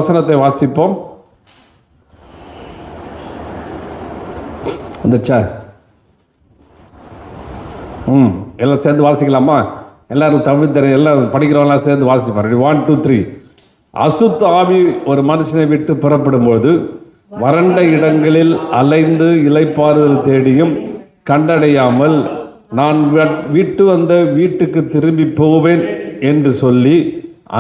வசனத்தை வாசிப்போம். வந்துச்சா? எல்லாம் சேர்ந்து வாசிக்கலாமா? எல்லாரும் தமிழ் தெரியும், எல்லாம் படிக்கிறவங்களாம் சேர்ந்து வாசிப்பார். 1 2 3. அசுத்த ஆவி ஒரு மனுஷனை விட்டு புறப்படும் போது வறண்ட இடங்களில் அலைந்து இளைப்பாறுதல் தேடியும் கண்டடையாமல் நான் விட்டு வந்த வீட்டுக்கு திரும்பி போவேன் என்று சொல்லி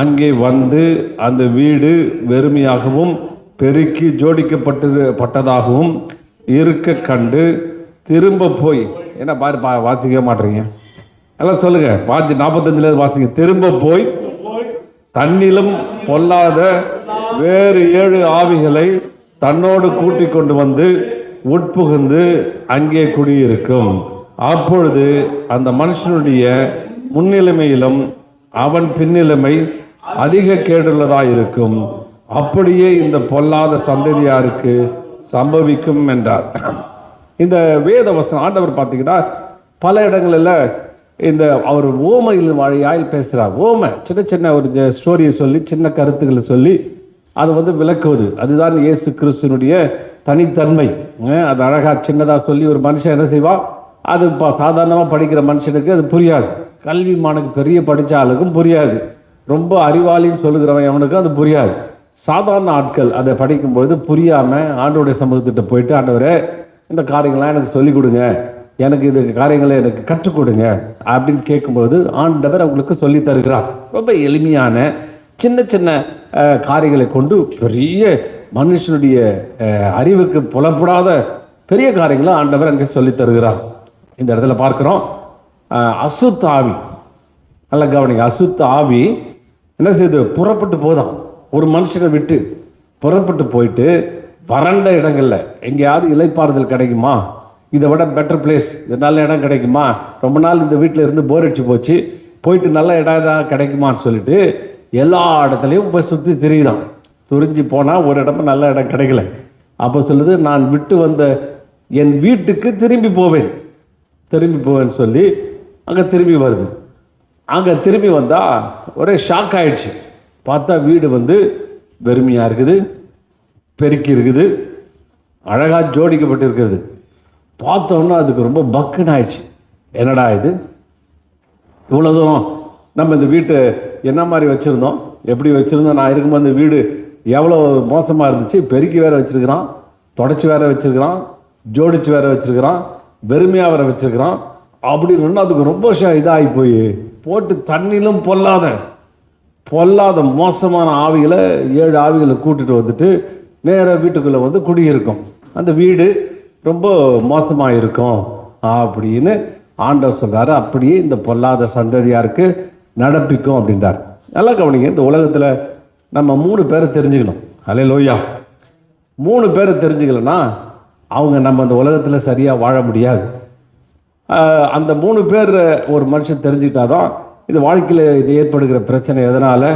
அங்கே வந்து அந்த வீடு வெறுமையாகவும் பெருக்கி ஜோடிக்கப்பட்டதாகவும் இருக்க கண்டு திரும்ப போய், என்ன பாரு வாசிக்க மாட்டீங்க, எல்லாம் சொல்லுங்க, 45 வாசிங்க. திரும்ப போய் தன்னிலும் பொல்லாத வேறு 7 ஆவிகளை தன்னோடு கூட்டிக் கொண்டு வந்து உட்புகுந்து அங்கே குடியிருக்கும். அப்பொழுது அந்த மனுஷனுடைய முன்னிலைமையிலும் அவன் பின்னிலைமை அதிக கேடுள்ளதாக இருக்கும். அப்படியே இந்த பொல்லாத சந்ததியாருக்கு சம்பவிக்கும் என்றார். இந்த வேத வசனம் ஆண்டவர் பார்த்தீங்கன்னா பல இடங்களில் இந்த அவர் ஓமையில் வாழையாயில் பேசுகிறார். ஓமை சின்ன சின்ன ஒரு ஸ்டோரியை சொல்லி சின்ன கருத்துக்களை சொல்லி அதை விளக்குவது, அதுதான் இயேசு கிறிஸ்துனுடைய தனித்தன்மை. அது அழகாக சின்னதாக சொல்லி ஒரு மனுஷன் என்ன செய்வான், அது சாதாரணமாக படிக்கிற மனுஷனுக்கு அது புரியாது, கல்விமானுக்கு பெரிய படித்த ஆளுக்கும் புரியாது, ரொம்ப அறிவாளின்னு சொல்லுகிறவன் அவனுக்கும் அது புரியாது. சாதாரண ஆட்கள் அதை படிக்கும்போது புரியாமல் ஆண்டவருடைய சமூகத்திட்ட போயிட்டு, ஆண்டவரே இந்த காரியங்கள்லாம் எனக்கு சொல்லிக் கொடுங்க, எனக்கு இது காரியங்களை எனக்கு கற்றுக் கொடுங்க அப்படின்னு கேட்கும்போது ஆண்டவர் அவங்களுக்கு சொல்லி தருகிறார். ரொம்ப எளிமையான சின்ன சின்ன காரியங்களை கொண்டு பெரிய மனுஷனுடைய அறிவுக்கு புலப்படாத பெரிய காரியங்களை ஆண்டவர் அங்கே சொல்லி தருகிறார். இந்த இடத்துல பார்க்கிறோம், அசுத்த ஆவி, நல்ல கவனிங்க, அசுத்த ஆவி என்ன செய்யுது, புறப்பட்டு போதான். ஒரு மனுஷனை விட்டு புறப்பட்டு போயிட்டு வறண்ட இடங்கள்ல எங்கேயாவது இளைப்பாறுதல் கிடைக்குமா, இதை விட பெட்டர் பிளேஸ், இது நல்ல இடம் கிடைக்குமா, ரொம்ப நாள் இந்த வீட்டில் இருந்து போர் அடிச்சு போச்சு, போயிட்டு நல்ல இடம் தான் கிடைக்குமான்னு சொல்லிட்டு எல்லா இடத்துலையும் போய் சுற்றி திரியுதான். துரிஞ்சு போனால் ஒரு இடமும் நல்ல இடம் கிடைக்கல. அப்போ சொல்லுது, நான் விட்டு வந்த என் வீட்டுக்கு திரும்பி போவேன்னு சொல்லி அங்கே திரும்பி வருது. அங்கே திரும்பி வந்தால் ஒரே ஷாக் ஆயிடுச்சு. பார்த்தா வீடு வெறுமையாக இருக்குது, பெருக்கி இருக்குது, அழகாக ஜோடிக்கப்பட்டு இருக்கிறது. பார்த்தோன்னா அதுக்கு ரொம்ப பக்குன்னு ஆயிடுச்சு. என்னடா இது, இவ்வளோ தூரம் நம்ம இந்த வீட்டை என்ன மாதிரி வச்சுருந்தோம், எப்படி வச்சுருந்தோம், நான் இருக்கும்போது இந்த வீடு எவ்வளோ மோசமாக இருந்துச்சு, பெருக்கி வேறு வச்சுருக்கிறான், தொடச்சி வேறு வச்சுருக்கிறான், ஜோடிச்சு வேறு வச்சுருக்கிறான், வெறுமையாக வேறு வச்சுருக்கிறான் அப்படின்னு அதுக்கு ரொம்ப இதாகி போய் போட்டு தண்ணிலும் பொல்லாத மோசமான ஆவிகளை 7 ஆவிகளை கூட்டிட்டு வந்துட்டு நேராக வீட்டுக்குள்ளே குடியிருக்கும். அந்த வீடு ரொம்ப மோசமாக இருக்கும் அப்படின்னு ஆண்டவர் சொல்கிறாரு. அப்படியே இந்த பொல்லாத சந்ததியாருக்கு நடப்பிக்கும் அப்படின்றார். நல்லா கவனிங்க, இந்த உலகத்தில் நம்ம 3 பேரை தெரிஞ்சுக்கணும். அல்லேலூயா. 3 பேரை தெரிஞ்சுக்கலன்னா அவங்க நம்ம அந்த உலகத்தில் சரியாக வாழ முடியாது. அந்த 3 பேர் ஒரு மனுஷன் தெரிஞ்சுக்கிட்டாதான் இந்த வாழ்க்கையில் ஏற்படுகிற பிரச்சனை எதனால்,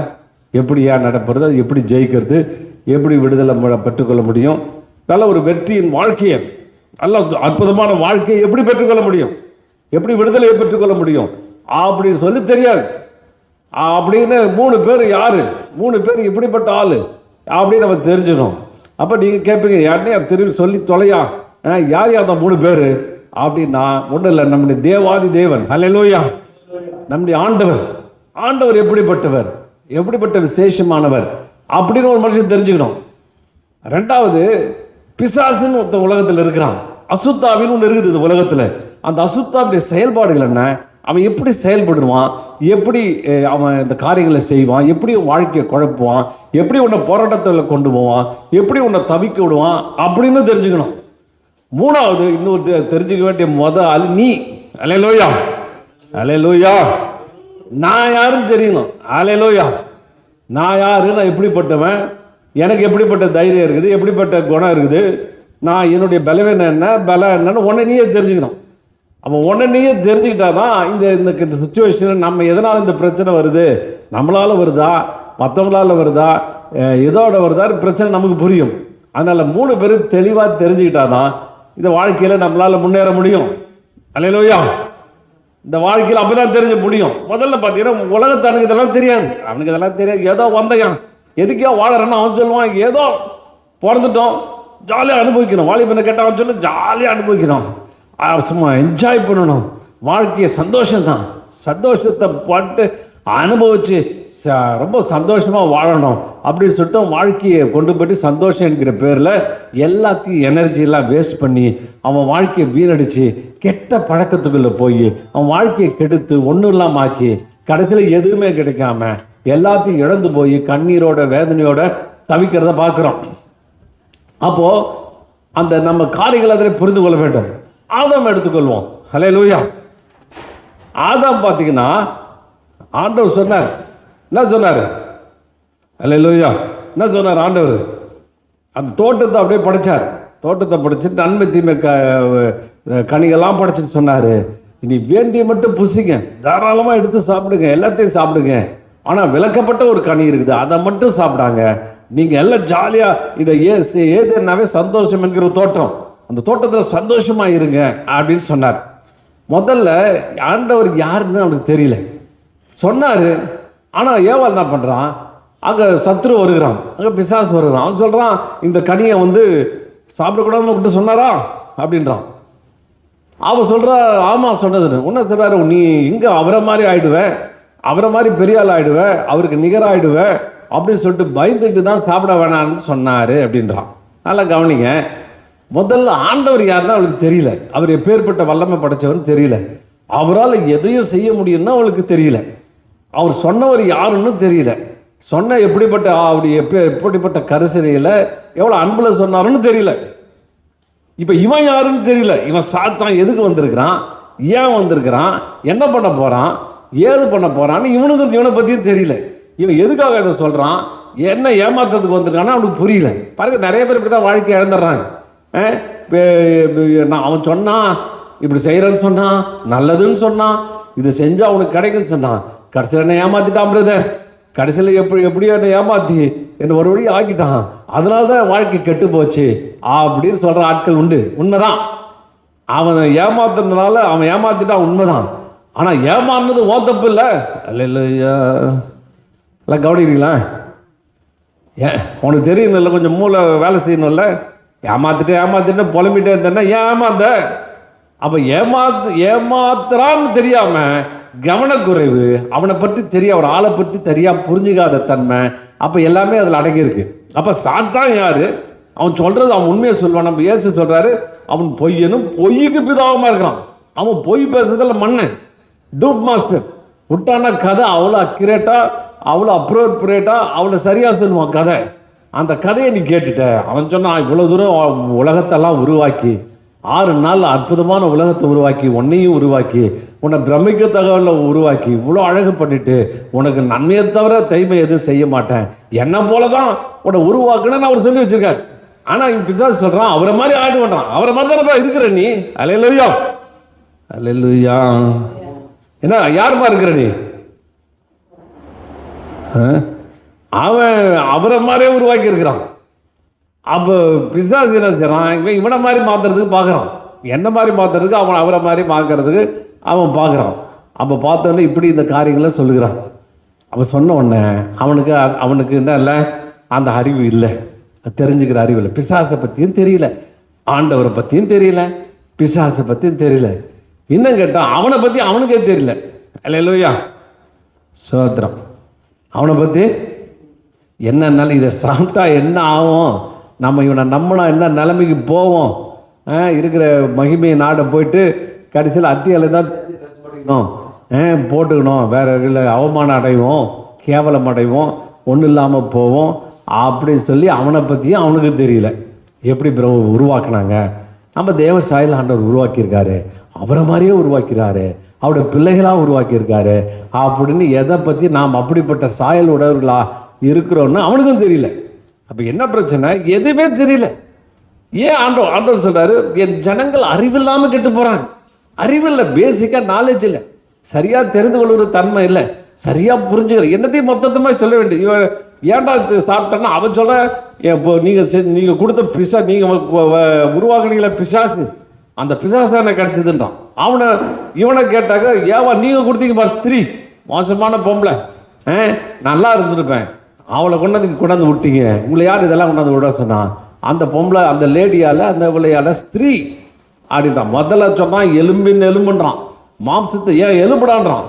எப்படி ஏன் நடப்படுறது, அது எப்படி ஜெயிக்கிறது, எப்படி விடுதலை பெற்றுக்கொள்ள முடியும், நல்ல ஒரு வெற்றியின் வாழ்க்கையை, நல்ல அற்புதமான வாழ்க்கையை எப்படி பெற்றுக்கொள்ள முடியும், எப்படி விடுதலையை பெற்றுக்கொள்ள முடியும் அப்படின்னு சொல்லி தெரியாது. அப்படின்னு 3 பேர் யாரு, 3 பேர் இப்படிப்பட்ட ஆள் அப்படின்னு நம்ம தெரிஞ்சிடும். அப்போ நீங்கள் கேட்பீங்க, யாருனே திரும்பி சொல்லி தொலையா, யார் அந்த 3 பேர் அப்படின்னா ஒன்றும் இல்லை, நம்முடைய தேவாதி தேவன், அல்லேலூயா, நம்முடைய ஆண்டவர் எப்படிப்பட்டவர், எப்படிப்பட்ட விசேஷமானவர் அப்படின்னு ஒரு மனுஷன் தெரிஞ்சுக்கணும். 2வது, பிசாசுன்னு ஒருத்த உலகத்தில் இருக்கிறான், அசுத்தாவின்னு ஒன்று இருக்குது இந்த உலகத்தில். அந்த அசுத்தாவுடைய செயல்பாடுகள் என்ன, அவன் எப்படி செயல்படுவான், எப்படி அவன் இந்த காரியங்களை செய்வான், எப்படி வாழ்க்கையை குழப்புவான், எப்படி உன்னை போராட்டத்தில் கொண்டு போவான், எப்படி உன்னை தவிக்க விடுவான் அப்படின்னு தெரிஞ்சுக்கணும். 3வது, இன்னொரு தெரிஞ்சுக்க வேண்டிய ஆள் நீ. அல்லேலூயா, அல்லேலூயா. நான் யாருன்னு தெரியணும். அல்லேலூயா. நான் யாரு, நான் எப்படிப்பட்டவன், எனக்கு எப்படிப்பட்ட தைரியம் இருக்குது, எப்படிப்பட்ட குணம் இருக்குது, நான் என்னுடைய பலவீனம் என்ன, பலம் என்னன்னு உன்னை நீயே தெரிஞ்சுக்கணும். அப்போ உன்னை நீயே தெரிஞ்சுக்கிட்டாதான் இந்த சுச்சுவேஷனில் நம்ம எதனால் இந்த பிரச்சனை வருது, நம்மளால வருதா, மற்றவங்களால வருதா, எதோட வருதா பிரச்சனை நமக்கு புரியும். அதனால் 3 பேர் தெளிவாக தெரிஞ்சுக்கிட்டாதான் இந்த வாழ்க்கையில் நம்மளால் முன்னேற முடியும். அல்லேலூயா. இந்த வாழ்க்கையில் அப்போ தான் தெரிஞ்ச முடியும். முதல்ல பார்த்தீங்கன்னா உலகத்தானுக்கு இதெல்லாம் தெரியாது, அவனுக்கு இதெல்லாம் தெரியாது, ஏதோ வந்தையான் எதுக்கே வாழறேன்னு அவன் சொல்லுவான், ஏதோ பிறந்துட்டோம் ஜாலியாக அனுபவிக்கணும். வாலிபனை கேட்டால் அவன் சொல்லி ஜாலியாக அனுபவிக்கணும், சும்மா என்ஜாய் பண்ணணும், வாழ்க்கையை சந்தோஷம்தான், சந்தோஷத்தை பட்டு அனுபவிச்சு ரொம்ப சந்தோஷமாக வாழணும் அப்படின்னு சொல்லிட்டு வாழ்க்கையை கொண்டு போய்ட்டு சந்தோஷம் என்கிற பேரில் எல்லாத்தையும் எனர்ஜியெல்லாம் வேஸ்ட் பண்ணி அவன் வாழ்க்கையை வீணடிச்சு கெட்ட பழக்கத்துக்குள்ளே போய் அவன் வாழ்க்கையை கெடுத்து ஒன்றும் இல்லாமல் ஆக்கி கடைசியில் எதுவுமே கிடைக்காம எல்லாத்தையும் இழந்து போய் கண்ணீரோட வேதனையோட தவிக்கிறத பார்க்குறோம். அப்போது அந்த நம்ம காரியங்களை அதில் புரிந்து கொள்ள வேண்டும். ஆதாம் எடுத்துக்கொள்வோம். ஹல்லேலூயா. ஆதாம் பார்த்தீங்கன்னா ஆண்டவர் சொன்னார், என்ன சொன்னார்? ஹல்லேலூயா. என்ன சொன்னார் ஆண்டவர்? அந்த தோட்டத்தை அப்படியே படைச்சார். தோட்டத்தை படைச்சிட்டு நன்மை தீமை கனிகள்லாம் படைச்சிட்டு சொன்னார், இனி வேண்டிய மட்டும் புசிங்க, தாராளமாக எடுத்து சாப்பிடுங்க, எல்லாத்தையும் சாப்பிடுங்க. ஆனால் விளக்கப்பட்ட ஒரு கனி இருக்குது, அதை மட்டும் சாப்பிடாங்க. நீங்கள் எல்லாம் ஜாலியாக இதை ஏதுனாவே சந்தோஷம் என்கிற தோட்டம், அந்த தோட்டத்தில் சந்தோஷமாக இருங்க அப்படின்னு சொன்னார். முதல்ல ஆண்டவர் யாருன்னு அவனுக்கு தெரியல, சொன்னார். ஆனால் ஏவாள் என்ன பண்ணுறான், அங்கே சத்ரு வருகிறான், அங்கே பிசாசு வருகிறான். அவன் சொல்கிறான், இந்த கனியை சாப்பிடக்கூடாதுன்னு விட்டு சொன்னாரா அப்படின்றான். அவன் சொல்கிறா, ஆமாம் சொன்னதுன்னு. உன்ன சொல்கிறாரு, நீ இங்கே அவரை மாதிரி ஆகிடுவேன், அவரை மாதிரி பெரிய ஆள் ஆகிடுவேன், அவருக்கு நிகராகிடுவேன் அப்படின்னு சொல்லிட்டு பயந்துட்டு தான் சாப்பிட வேணான்னு சொன்னார் அப்படின்றான். நல்லா கவனிங்க. முதல்ல ஆண்டவர் யாருன்னா அவளுக்கு தெரியல, அவர் எப்பேற்பட்ட வல்லமை படைச்சவர்னு தெரியல, அவரால் எதையும் செய்ய முடியும்னு அவளுக்கு தெரியல, அவர் சொன்னவர் யாருன்னு தெரியல, சொன்ன எப்படிப்பட்ட அப்படி எப்படிப்பட்ட கரிசனையில் எவ்வளோ அன்பில் சொன்னாருன்னு தெரியல. இப்போ இவன் யாருன்னு தெரியல, இவன் சாத்தான் எதுக்கு வந்திருக்கிறான், ஏன் வந்திருக்கிறான், என்ன பண்ண போகிறான், ஏது பண்ண போகிறான்னு இவனை பற்றியும் தெரியல. இவன் எதுக்காக இதை சொல்கிறான், என்ன ஏமாத்துறதுக்கு வந்திருக்கான்னு அவனுக்கு புரியல. பாருங்க, நிறைய பேர் இப்படி தான் வாழ்க்கை இழந்துடுறாங்க. அவன் சொன்னான், இப்படி செய்கிறேன்னு சொன்னான், நல்லதுன்னு சொன்னான், இது செஞ்சால் அவனுக்கு கிடைக்குன்னு சொன்னான், கடைசியில் என்ன ஏமாற்றிட்டான் பிரதர், கடைசியில் எப்படியோ என்னை ஏமாற்றி என்னை ஒரு வழி ஆக்கிட்டான், அதனால தான் வாழ்க்கை கெட்டு போச்சு அப்படின்னு சொல்கிற ஆட்கள் உண்டு. உண்மைதான், அவன் ஏமாத்துறதுனால அவன் ஏமாற்றிட்டான், உண்மைதான். ஆனால் ஏமாறுனது ஓ தப்பு இல்லை. இல்லையா, எல்லாம் கவனிக்கிறீங்களா? ஏன் உனக்கு தெரியணும் இல்லை, கொஞ்சம் மூளை வேலை செய்யணும்ல. ஏமாத்திட்டு புலம்பிட்டே இருந்தேன்னா ஏன் ஏமாந்த? அப்போ ஏமாத்துறான்னு தெரியாமல் கவனக்குறைவு, அவனை பற்றி அவர் ஆளை பற்றி தெரியாம புரிஞ்சுக்காத தன்மை, அப்போ எல்லாமே அதில் அடங்கியிருக்கு. அப்போ சாத்தான் யாரு? அவன் சொல்றது அவன் உண்மையை சொல்லுவான். நம்ம இயேசு சொல்றாரு, அவன் பொய்யனும் பொய்யுக்கு பிதாவமாக இருக்கிறான். அவன் பொய் பேசுறதுல மண்ணு டூப் மாஸ்டர். விட்டான கதை அவ்வளோ அக்யூரேட்டா, அவ்வளோ அப்ரோப்ரியேட்டா, அவ்வளோ சரியா சொல்லுவான் கதை. அந்த கதையை நீ கேட்டுட்ட. அவன் சொன்னான், இவ்வளோ தூரம் உலகத்தெல்லாம் உருவாக்கி 6 நாள் அற்புதமான உலகத்தை உருவாக்கி, உன்னையும் உருவாக்கி, உன்னை பிரமிக்க தகவலில் உருவாக்கி, இவ்வளோ அழகு பண்ணிட்டு உனக்கு நன்மையை தவிர தீமை எதுவும் செய்ய மாட்டேன், என்ன போல தான் உன்னை உருவாக்குன்னு அவர் சொல்லி வச்சிருக்காரு. ஆனால் இவன் பிசாசு சொல்கிறான், அவரை மாதிரி ஆடு பண்ணுறான், அவரை மாதிரி தானே இருக்கிற நீ. அல்லேலூயா, அல்லேலூயா. என்ன யாருமா இருக்கிற நீ? அவன் அவரை மாதிரியே உருவாக்கி இருக்கிறான். அப்போ பிசாசு என்ன செய்யறான், இவனை மாதிரி மாற்றுறதுக்கு பார்க்குறான், என்ன மாதிரி மாற்றுறதுக்கு, அவன் அவரை மாதிரி மாற்றுறதுக்கு அவன் பார்க்குறான். அப்போ பார்த்தோன்னே இப்படி இந்த காரியங்களை சொல்லுகிறான். அப்போ சொன்ன உடனே அவனுக்கு என்ன இல்லை, அந்த அறிவு இல்லை, தெரிஞ்சுக்கிற அறிவு இல்லை. பிசாசை பற்றியும் தெரியல, ஆண்டவரை பற்றியும் தெரியல, பிசாசை பற்றியும் தெரியல. இன்னும் கேட்டால் அவனை பற்றி அவனுக்கே தெரியல. அல்லேலூயா, சோத்திரம். அவனை பற்றி என்னன்னாலும் இதை சாப்பிட்டா என்ன ஆகும், நம்ம இவனை நம்பினா என்ன நிலைமைக்கு போவோம், இருக்கிற மகிமையை நாட போயிட்டு கடைசியில் அத்தியால தான் போட்டுக்கணும், வேற இல்லை அவமானம் அடைவோம், கேவலம் அடைவோம், ஒன்றும் இல்லாமல் போவோம் அப்படின்னு சொல்லி அவனை பற்றியும் அவனுக்கு தெரியல. எப்படி உருவாக்குனாங்க? நம்ம தேவ சாயல் ஆண்டவர் உருவாக்கியிருக்காரு, அவரை மாதிரியே உருவாக்கிறாரு, அவருடைய பிள்ளைகளாக உருவாக்கியிருக்காரு அப்படின்னு எதை பற்றி நாம் அப்படிப்பட்ட சாயல் உடையவர்களா இருக்கிறோன்னு அவனுக்கும் தெரியல. அப்போ என்ன பிரச்சனை? எதுவுமே தெரியல. ஏன் ஆண்டவர் சொல்றாரு, என் ஜனங்கள் அறிவில்லாமல் கெட்டு போகிறாங்க. அறிவில்லை, பேசிக்காக நாலேஜ் இல்லை, சரியாக தெரிந்து கொள்கிற தன்மை இல்லை, சரியாக புரிஞ்சுக்கல, என்னத்தையும் மொத்தமாக சொல்ல வேண்டியது. இவன் ஏன்டா சாப்பிட்டேன்னா அவன் சொல்ல, இப்போ நீங்கள் கொடுத்த நீங்கள் உருவாக்குனீங்களே பிசாசு, அந்த பிசாசு தான் எனக்கு கிடச்சிதுன்றான். இவனை கேட்டாக்க, ஏவா நீங்கள் கொடுத்தீங்க பார் ஸ்திரீ, மோசமான பொம்பளை, நல்லா இருந்திருப்பேன், அவளை கொண்டாந்து விட்டீங்க, உங்களை யார் இதெல்லாம் கொண்டாந்து விட சொன்னா? அந்த பொம்பளை, அந்த லேடியால், அந்த விளையாட ஸ்திரீ அப்படின்றான். முதல்ல சொன்னான் எலும்பின் எலும்புன்றான், மாம்சத்தை ஏன் எலும்புடான்றான்,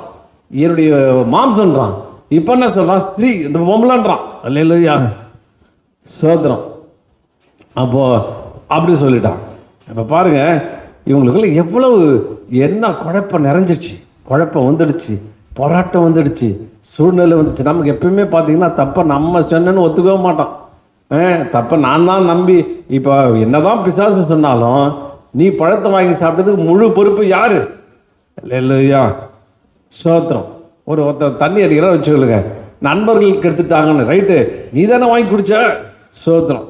என்னுடைய மாம்சன்றான். இப்போ என்ன சொல்கிறான்? ஸ்திரீ, இந்த பொம்பளைன்றான். அல்லேலூயா, சோத்திரம். அப்போது அப்படி சொல்லிட்டான். இப்போ பாருங்க, இவங்களுக்குள்ள எவ்வளவு என்ன குழப்பம் நிறைஞ்சிடுச்சு, குழப்பம் வந்துடுச்சு, போராட்டம் வந்துடுச்சு, சூழ்நிலை வந்துச்சு. நமக்கு எப்பயுமே பார்த்தீங்கன்னா தப்பை நம்ம சொன்னேன்னு ஒத்துக்கவே மாட்டோம். தப்பை நான் தான் நம்பி, இப்போ என்னதான் பிசாசு சொன்னாலும் நீ பழத்தை வாங்கி சாப்பிட்டதுக்கு முழு பொறுப்பு யாரு? இல்லையா, சோத்திரம். ஒருத்தர் தண்ணி அடிக்கிறா வச்சுக்கொள்ளுங்க, நண்பர்களுக்கு எடுத்துட்டாங்கன்னு, ரைட்டு, நீ தானே வாங்கி குடிச்ச, சோத்திரம்.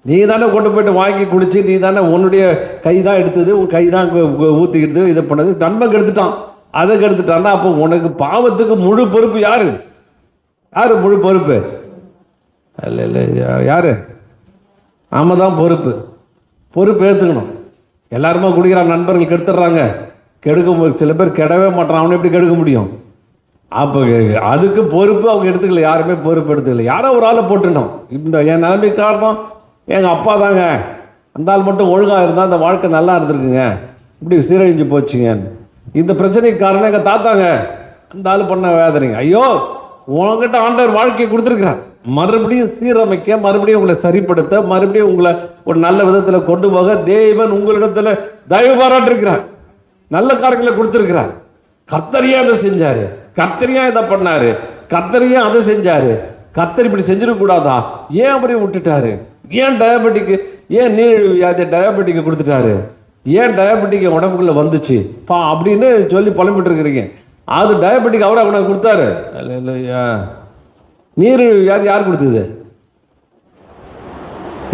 நீ தானே கொண்டு போய்ட்டு வாங்கி குடிச்சு, நீ தானே, உன்னுடைய கை தான் எடுத்தது, உன் கை தான் ஊற்றிக்கிட்டு இதை பண்ணது, நண்பன் கெடுத்துட்டான். அதை கெடுத்துட்டான்னா அப்போ உனக்கு பாவத்துக்கு முழு பொறுப்பு யாரு? யாரு முழு பொறுப்பு? இல்லை யாரு? நாம தான் பொறுப்பு. பொறுப்பு ஏற்றுக்கணும். எல்லாருமே குடிக்கிறான், நண்பர்கள் கெடுத்துடுறாங்க, கெடுக்க சில பேர் கெடவே மாட்டான், அவனை எப்படி கெடுக்க முடியும்? அப்போ அதுக்கு பொறுப்பு அவங்க எடுத்துக்கல, யாருமே பொறுப்பு எடுத்துக்கல. யாரோ ஒரு ஆளை போட்டுட்டோம். இந்த என் நிலைமை காரணம் எங்கள் அப்பா தாங்க, அந்த ஆள் மட்டும் ஒழுங்காக இருந்தால் அந்த வாழ்க்கை நல்லா இருந்திருக்குங்க, இப்படி சீரழிஞ்சு போச்சுங்க. இந்த பிரச்சனைக்கு காரணம் எங்கள் தாத்தாங்க, அந்த ஆள் பண்ண வேதனைங்க. ஐயோ, உங்ககிட்ட ஆண்டவர் வாழ்க்கையை கொடுத்துருக்குறார், மறுபடியும் சீரமைக்க, மறுபடியும் உங்களை சரிப்படுத்த, மறுபடியும் உங்களை ஒரு நல்ல விதத்தில் கொண்டு போக தேவன் உங்களிடத்துல தயவு பாராட்டிருக்கிறார், நல்ல காரியங்களை கொடுத்துருக்கிறார். கர்த்தரியா அதை செஞ்சாரு, கர்த்தரியா இதை பண்ணாரு, கர்த்தரியா அதை செஞ்சாரு. கர்த்தர் இப்படி செஞ்சிருக்க கூடாதா? ஏன் அப்படி விட்டுட்டாரு? ஏன் டயபெட்டிக்கு, ஏன் நீர் வியாதி டயபெட்டிக்கு கொடுத்துட்டாரு? ஏன் டயபெட்டிக் உடம்புக்குள்ள வந்துச்சு அப்படின்னு சொல்லி புலம்பிட்டு இருக்கிறீங்க. அது டயபெட்டிக் அவரை கொண்டாந்து கொடுத்தாரு. இல்லையா, நீர் வியாதி யார் கொடுத்தது?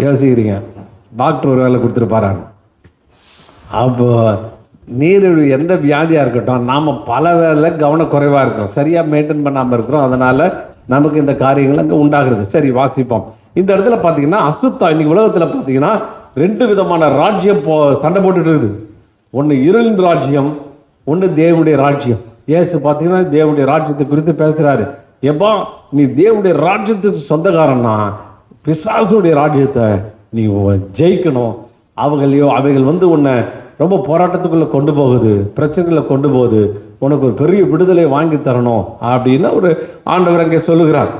யோசிக்கிறீங்க, டாக்டர் ஒரு வேலை கொடுத்துருப்பாரான்னு. அப்போ நீரிழிவு எந்த வியாதியாக இருக்கட்டும், நாம் பல வேலை கவனக்குறைவாக இருக்கிறோம், சரியாக மெயின்டைன் பண்ணாமல் இருக்கிறோம், அதனால் நமக்கு இந்த காரியங்கள் அங்கே உண்டாகிறது. சரி, வாசிப்போம். இந்த இடத்துல பார்த்தீங்கன்னா அசுத்தா, இன்னைக்கு உலகத்தில் பார்த்தீங்கன்னா 2 விதமான ராஜ்யம் சண்டை போட்டுட்டு இருக்குது. ஒன்று இருளின் ராஜ்யம், ஒன்று தேவனுடைய ராஜ்யம். இயேசு பார்த்தீங்கன்னா தேவனுடைய ராஜ்யத்தை குறித்து பேசுகிறாரு. எப்போ நீ தேவனுடைய ராஜ்யத்துக்கு சொந்தக்காரன்னா பிசாசுடைய ராஜ்யத்தை நீ ஜெயிக்கணும். அவைகள் உன்னை ரொம்ப போராட்டத்துக்குள்ளே கொண்டு போகுது, பிரச்சனைகளை கொண்டு போகுது, உனக்கு ஒரு பெரிய விடுதலை வாங்கி தரணும் அப்படின்னு ஒரு ஆண்டவர் அங்கே சொல்லுகிறார்.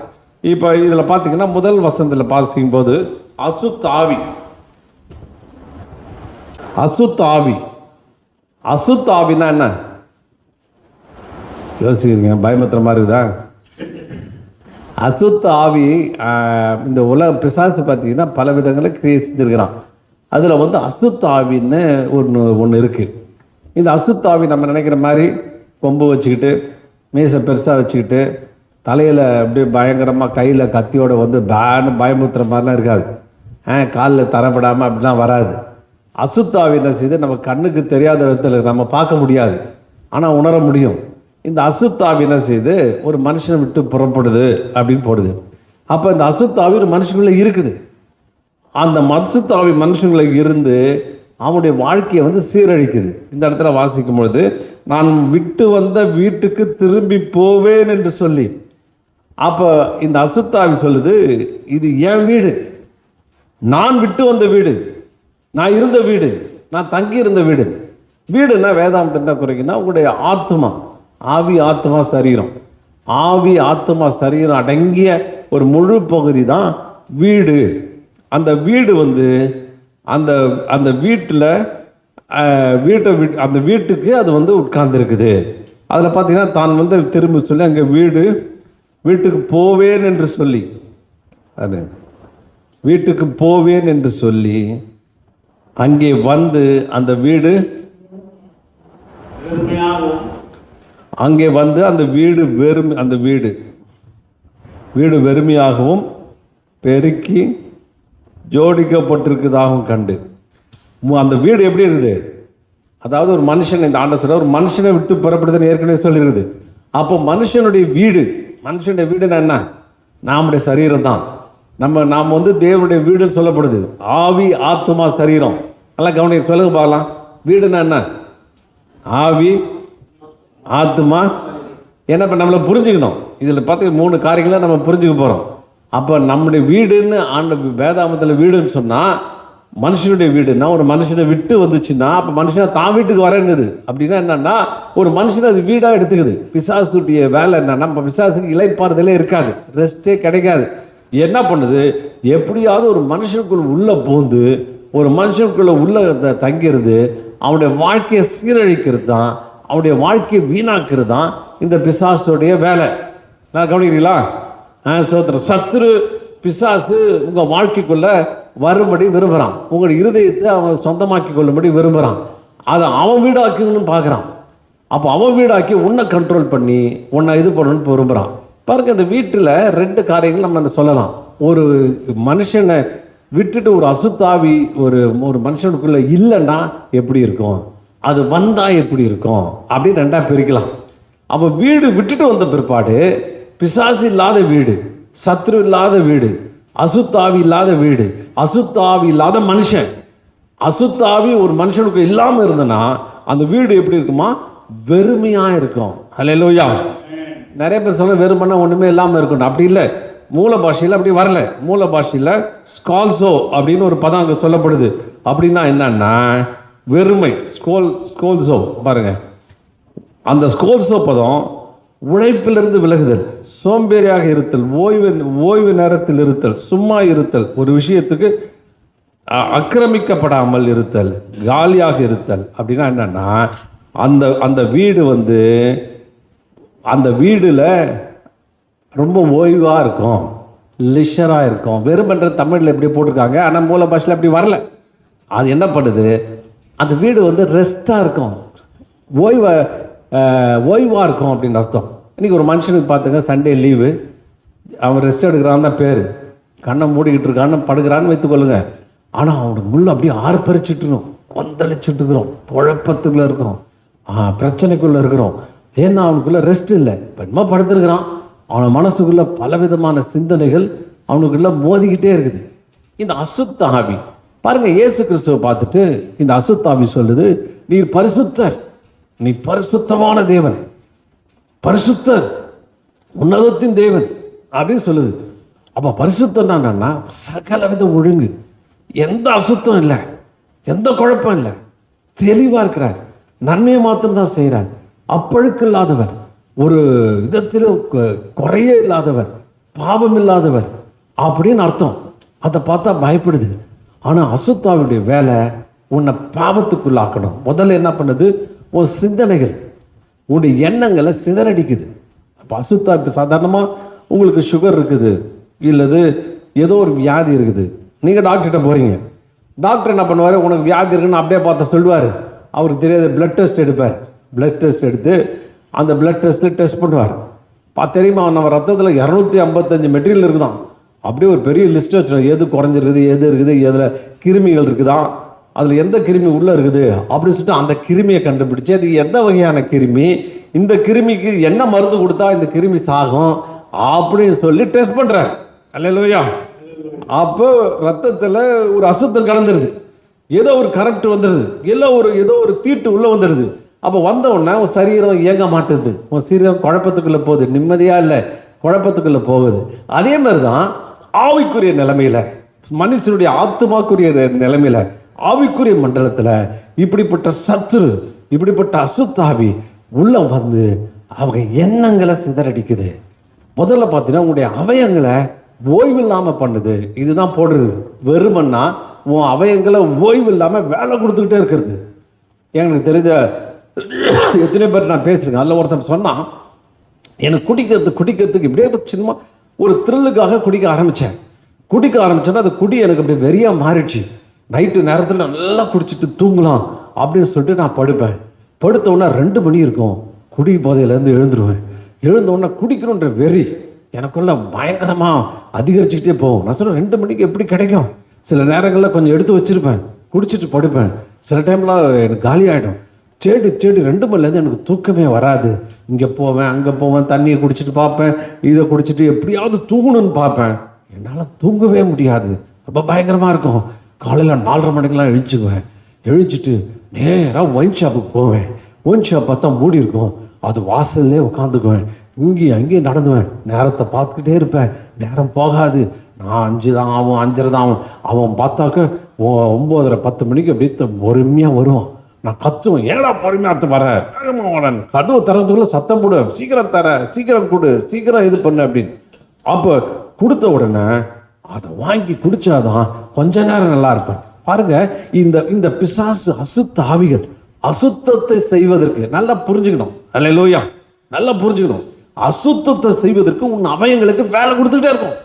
இப்போ இதில் பார்த்தீங்கன்னா முதல் வசனத்தில் பார்க்கும் போது அசுத்தாவி, அசுத்தாவி, அசுத்தாவினா என்ன யோசிக்கிறீங்க? பயமத்துற மாதிரி இருக்குதா? அசுத்த ஆவி, இந்த உலக பிசாசு பார்த்தீங்கன்னா பல விதங்களை கிரியை செஞ்சுருக்கிறான். அதில் அசுத்த ஆவின்னு ஒன்று இருக்குது. இந்த அசுத்த ஆவி நம்ம நினைக்கிற மாதிரி கொம்பு வச்சுக்கிட்டு, மீசை பெருசாக வச்சுக்கிட்டு, தலையில் அப்படியே பயங்கரமாக கையில் கத்தியோடு பேன்னு பயமுத்துற மாதிரிலாம் இருக்காது. காலில் தரப்படாமல் அப்படிலாம் வராது. அசுத்த ஆவி என்ன செய்து நம்ம கண்ணுக்கு தெரியாத விதத்தில் நம்ம பார்க்க முடியாது, ஆனால் உணர முடியும். இந்த அசுத்தாவி என்ன செய்யுது? ஒரு மனுஷனை விட்டு புறப்படுது அப்படின்னு போடுது. அப்போ இந்த அசுத்தாவி ஒரு மனுஷனுக்குள்ளே இருக்குது. அந்த அசுத்தாவி மனுஷங்களை இருந்து அவனுடைய வாழ்க்கையை சீரழிக்குது. இந்த இடத்துல வாசிக்கும் பொழுது நான் விட்டு வந்த வீட்டுக்கு திரும்பி போவேன் என்று சொல்லி, அப்போ இந்த அசுத்தாவி சொல்லுது, இது என் வீடு, நான் விட்டு வந்த வீடு, நான் இருந்த வீடு, நான் தங்கி இருந்த வீடு. வீடுன்னா வேதாந்தம் என்ன குறைக்குன்னா உங்களுடைய ஆத்மா, ஆவி ஆத்மா சரீரம், ஆவி ஆத்மா சரீரம் அடங்கிய ஒரு முழு பகுதி தான் வீடு. அந்த வீடு அந்த அந்த வீட்டில் அந்த வீட்டுக்கு அது உட்கார்ந்துருக்குது. அதில் பார்த்தீங்கன்னா தான் திரும்ப சொல்லி அங்கே வீட்டுக்கு போவேன் என்று சொல்லி, அது வீட்டுக்கு போவேன் என்று சொல்லி அங்கே அந்த வீடு அங்கே அந்த வீடு வெறுமையாகவும் பெருக்கி ஜோடிக்கப்பட்டிருக்குதாகவும் கண்டு. அந்த வீடு எப்படி இருக்குது? அதாவது ஒரு மனுஷன், இந்த ஆண்டவர் சொல்ற ஒரு மனுஷனை விட்டு புறப்படுதுன்னு ஏற்கனவே சொல்லியிருக்குது. அப்போ மனுஷனுடைய வீடுன்னா என்ன? நம்முடைய சரீரம் தான். நாம் தேவனுடைய வீடு சொல்லப்படுது. ஆவி ஆத்மா சரீரம் எல்லாம் கவனிக்க சொல்லுங்க பார்க்கலாம். வீடுன்னா என்ன? ஆவி ஆத்மா. ஏன்னா இப்போ நம்மளை புரிஞ்சுக்கணும். இதில் பார்த்து 3 காரியங்களை நம்ம புரிஞ்சுக்க போகிறோம். அப்போ நம்முடைய வீடுன்னு வேதாமத்தில் வீடுன்னு சொன்னால் மனுஷனுடைய வீடுன்னா ஒரு மனுஷனை விட்டு வந்துச்சுன்னா அப்போ மனுஷனை தான் வீட்டுக்கு வரேங்குது. அப்படின்னா என்னன்னா ஒரு மனுஷனை அது வீடாக எடுத்துக்குது. பிசாசுடைய வேலை என்னன்னா நம்ம பிசாசுக்கு இளைப்பாறுதலே இருக்காது, ரெஸ்ட்டே கிடைக்காது. என்ன பண்ணுது, எப்படியாவது ஒரு மனுஷனுக்குள்ள உள்ள பூந்து ஒரு மனுஷனுக்குள்ள உள்ள தங்கிறது, அவனுடைய வாழ்க்கையை சீரழிக்கிறது தான், அவனுடைய வாழ்க்கையை வீணாக்குறது தான் இந்த பிசாசுடைய வேலை. நான் கவனிக்கிறீங்களா? சத்துரு பிசாசு உங்கள் வாழ்க்கைக்குள்ள வரும்படி விரும்புகிறான், உங்களுடைய இருதயத்தை அவன் சொந்தமாக்கி கொள்ளும்படி விரும்புகிறான். அதை அவன் வீடாக்கணும்னு பார்க்குறான். அப்போ அவன் வீடாக்கி உன்னை கண்ட்ரோல் பண்ணி உன்னை இது பண்ணணும்னு விரும்புகிறான். பாருங்க, இந்த வீட்டில் 2 காரியங்கள் நம்ம சொல்லலாம். ஒரு மனுஷனை விட்டுட்டு ஒரு அசுத்தாவி ஒரு மனுஷனுக்குள்ள இல்லைன்னா எப்படி இருக்கும், அது வந்தால் எப்படி இருக்கும் அப்படின்னு 2ஆக பிரிக்கலாம். அப்போ வீடு விட்டுட்டு வந்த பிற்பாடு பிசாசு இல்லாத வீடு, சத்ரு இல்லாத வீடு, அசுத்தாவி இல்லாத வீடு, அசுத்தாவி இல்லாத மனுஷன். அசுத்தாவி ஒரு மனுஷனுக்கு இல்லாமல் இருந்தனா அந்த வீடு எப்படி இருக்குமா, வெறுமையாக இருக்கும். ஹல்லேலூயா. நிறைய பேர் சொல்ல வெறுமனா ஒன்றுமே இல்லாமல் இருக்கணும். அப்படி இல்லை, மூல பாஷையில் அப்படி வரல. மூல பாஷையில் ஸ்கால்சோ அப்படின்னு ஒரு பதம் அங்கே சொல்லப்படுது. அப்படின்னா என்னன்னா வெறுமை, ஸ்கோல்சோ. பாருங்க, அந்த ஸ்கோல்சோ பதம் உழைப்பிலிருந்து விலகுதல், சோம்பேறியாக இருத்தல், ஓய்வு நேரத்தில் இருத்தல், சும்மா இருத்தல், ஒரு விஷயத்துக்கு ஆக்கிரமிக்கப்படாமல் இருத்தல், காலியாக இருத்தல். அப்படின்னா என்னன்னா அந்த வீடு அந்த வீடுல ரொம்ப ஓய்வாக இருக்கும், லிஷராக இருக்கும். வெறுமன்ற தமிழில் எப்படி போட்டிருக்காங்க, ஆனால் மூல பாஷையில் அப்படி வரல. அது என்ன பண்ணுது, அந்த வீடு ரெஸ்டாக இருக்கும், ஓய்வாக இருக்கும் அப்படின்னு அர்த்தம். இன்றைக்கி ஒரு மனுஷனுக்கு பார்த்துங்க, சண்டே லீவு, அவன் ரெஸ்ட் எடுக்கிறான் தான் பேர், கண்ணை மூடிக்கிட்டு இருக்கான்னு படுக்கிறான்னு வைத்துக்கொள்ளுங்க. ஆனால் அவனுக்கு முள்ள அப்படியே ஆர்ப்பரிச்சுட்டுரும், கொந்தளிச்சுட்டு இருக்கிறோம், குழப்பத்துக்குள்ளே இருக்கும், பிரச்சனைக்குள்ளே இருக்கிறோம். ஏன்னா அவனுக்குள்ளே ரெஸ்ட் இல்லை. இப்போ என்னமோ படுத்துருக்கிறான், அவன மனசுக்குள்ளே பலவிதமான சிந்தனைகள் அவனுக்குள்ளே மோதிக்கிட்டே இருக்குது. இந்த அசுத்த ஆவி பாருங்கள், இயேசு கிறிஸ்துவை பார்த்துட்டு இந்த அசுத்த ஆவி சொல்லுது, நீர் பரிசுத்தர், நீ பரிசுத்தமான தேவன், பரிசுத்தர், உன்னதத்தின் தேவன் அப்படின்னு சொல்லுது. அப்போ பரிசுத்தம் என்னன்னா சகலவித ஒழுங்கு, எந்த அசுத்தம் இல்லை, எந்த குழப்பம் இல்லை, தெளிவாக இருக்கிறார், நன்மையை மாத்திரம்தான் செய்கிறார், அப்பழுக்கு இல்லாதவர், ஒரு விதத்தில் குறையே இல்லாதவர், பாவம் இல்லாதவர் அப்படின்னு அர்த்தம். அதை பார்த்தா பயப்படுது. ஆனால் அசுத்தாவுடைய வேலை உன்னை பாவத்துக்குள்ளாக்கணும். முதல்ல என்ன பண்ணுது, உன் சிந்தனைகள், உன்னுடைய எண்ணங்களை சிதறடிக்குது. அப்போ அசுத்தா இப்போ சாதாரணமாக உங்களுக்கு சுகர் இருக்குது, இல்லது ஏதோ ஒரு வியாதி இருக்குது, நீங்கள் டாக்டர்கிட்ட போகிறீங்க. டாக்டர் என்ன பண்ணுவார், உனக்கு வியாதி இருக்குன்னு அப்படியே பார்த்தா சொல்லுவார். அவருக்கு தெரியாத பிளட் டெஸ்ட் எடுப்பார். பிளட் டெஸ்ட் எடுத்து அந்த பிளட் டெஸ்ட்டில் டெஸ்ட் பண்ணுவார். தெரியுமா, நம்ம ரத்தத்தில் 255 மெட்டீரியல் இருக்குதான். அப்படியே ஒரு பெரிய லிஸ்ட் வச்சுருவோம், எது குறைஞ்சிருக்குது, எது இருக்குது, எதில் கிருமிகள் இருக்குதா, அதில் எந்த கிருமி உள்ளே இருக்குது அப்படின்னு சொல்லிட்டு அந்த கிருமியை கண்டுபிடிச்சி அது எந்த வகையான கிருமி, இந்த கிருமிக்கு என்ன மருந்து கொடுத்தா இந்த கிருமி சாகும் அப்படின்னு சொல்லி டெஸ்ட் பண்ணுறார். அல்லேலூயா. அப்போ ரத்தத்தில் ஒரு அசுத்தம் கலந்துருது, ஏதோ ஒரு கரப்ட் வந்துடுது, ஏதோ ஒரு தீட்டு உள்ளே வந்துடுது. அப்போ வந்தவுடனே உன் சரீரம் இயங்க மாட்டுது, உன் சரீரம் குழப்பத்துக்குள்ளே போகுது, நிம்மதியாக இல்லை, குழப்பத்துக்குள்ளே போகுது. அதே மாதிரி தான் ஆவிக்குரிய நிலைமையில், மனுஷனுடைய ஆத்மாக்குரிய நிலைமையில், ஆவிக்குரிய மண்டலத்தில் இப்படிப்பட்ட சத்துரு, இப்படிப்பட்ட அசுத்தாவி உள்ள வந்து அவங்க எண்ணங்களை சிதறடிக்குது. முதல்ல பார்த்தீங்கன்னா உங்களுடைய அவயங்களை ஓய்வு இல்லாமல் பண்ணுது. இதுதான் போடுறது. வெறுமன்னா உன் அவயங்களை ஓய்வு இல்லாமல் வேலை கொடுத்துக்கிட்டே இருக்கிறது. எனக்கு தெரிஞ்ச எத்தனை பேர் நான் பேசுகிறேன். அதில் ஒருத்தன் சொன்னான், எனக்கு குடிக்கிறதுக்கு இப்படியே சின்னமா ஒரு த்ரில்லுக்காக குடிக்க ஆரம்பித்தேன்னா அது குடி எனக்கு அப்படியே வெறியாக மாறிடுச்சு. நைட்டு நேரத்தில் நல்லா குடிச்சிட்டு தூங்கலாம் அப்படின்னு சொல்லிட்டு நான் படுத்த உடனே 2 மணி இருக்கும், குடி போதையிலேருந்து எழுந்தவுடனே குடிக்கணுன்ற வெறி எனக்குள்ள பயங்கரமாக அதிகரிச்சுக்கிட்டே போகும். நான் சொல்கிறேன் 2 மணிக்கு எப்படி கிடைக்கும்? சில நேரங்களில் கொஞ்சம் எடுத்து வச்சுருப்பேன், குடிச்சிட்டு படுப்பேன். சில டைம்லாம் எனக்கு காலி ஆகிடும். தேடி 2 மணிலேருந்து எனக்கு தூக்கமே வராது. இங்கே போவேன், அங்கே போவேன், தண்ணியை குடிச்சிட்டு பார்ப்பேன், இதை குடிச்சிட்டு எப்படியாவது தூங்கணும்னு பார்ப்பேன். என்னால் தூங்கவே முடியாது, ரொம்ப பயங்கரமாக இருக்கும். காலையில் 4:30 மணிக்கெலாம் எழுந்திச்சிட்டு நேராக ஒயின் ஷாப்புக்கு போவேன். ஒயின் ஷாப் பார்த்தா மூடி இருக்கும், அது வாசல்லே உட்காந்துக்குவேன். இங்கேயும் அங்கேயும் நடந்துவேன், நேரத்தை பார்த்துக்கிட்டே இருப்பேன். நேரம் போகாது, நான் 5 தான் ஆகும், 5:30 தான் ஆகும். அவன் பார்த்தாக்க 9:30 10 மணிக்கு அப்படியே பொறுமையாக வருவான். நான் கத்துவேன், ஏடா பொறுமையாத்து வர, வேகமாக வரேன், கதவு திறந்துக்குள்ள சத்தம் போடு, சீக்கிரம் தர, சீக்கிரம் கொடு, சீக்கிரம் இது பண்ணு அப்படின்னு. அப்போ கொடுத்த உடனே அதை வாங்கி குடிச்சாதான் கொஞ்ச நேரம் நல்லா இருப்பேன். பாருங்க, இந்த பிசாசு அசுத்த ஆவிகள் அசுத்தத்தை செய்வதற்கு நல்லா புரிஞ்சுக்கணும். அல்லேலூயா, நல்லா புரிஞ்சுக்கணும். அசுத்தத்தை செய்வதற்கு உன் அவயங்களுக்கு வேலை கொடுத்துக்கிட்டே இருக்கும்.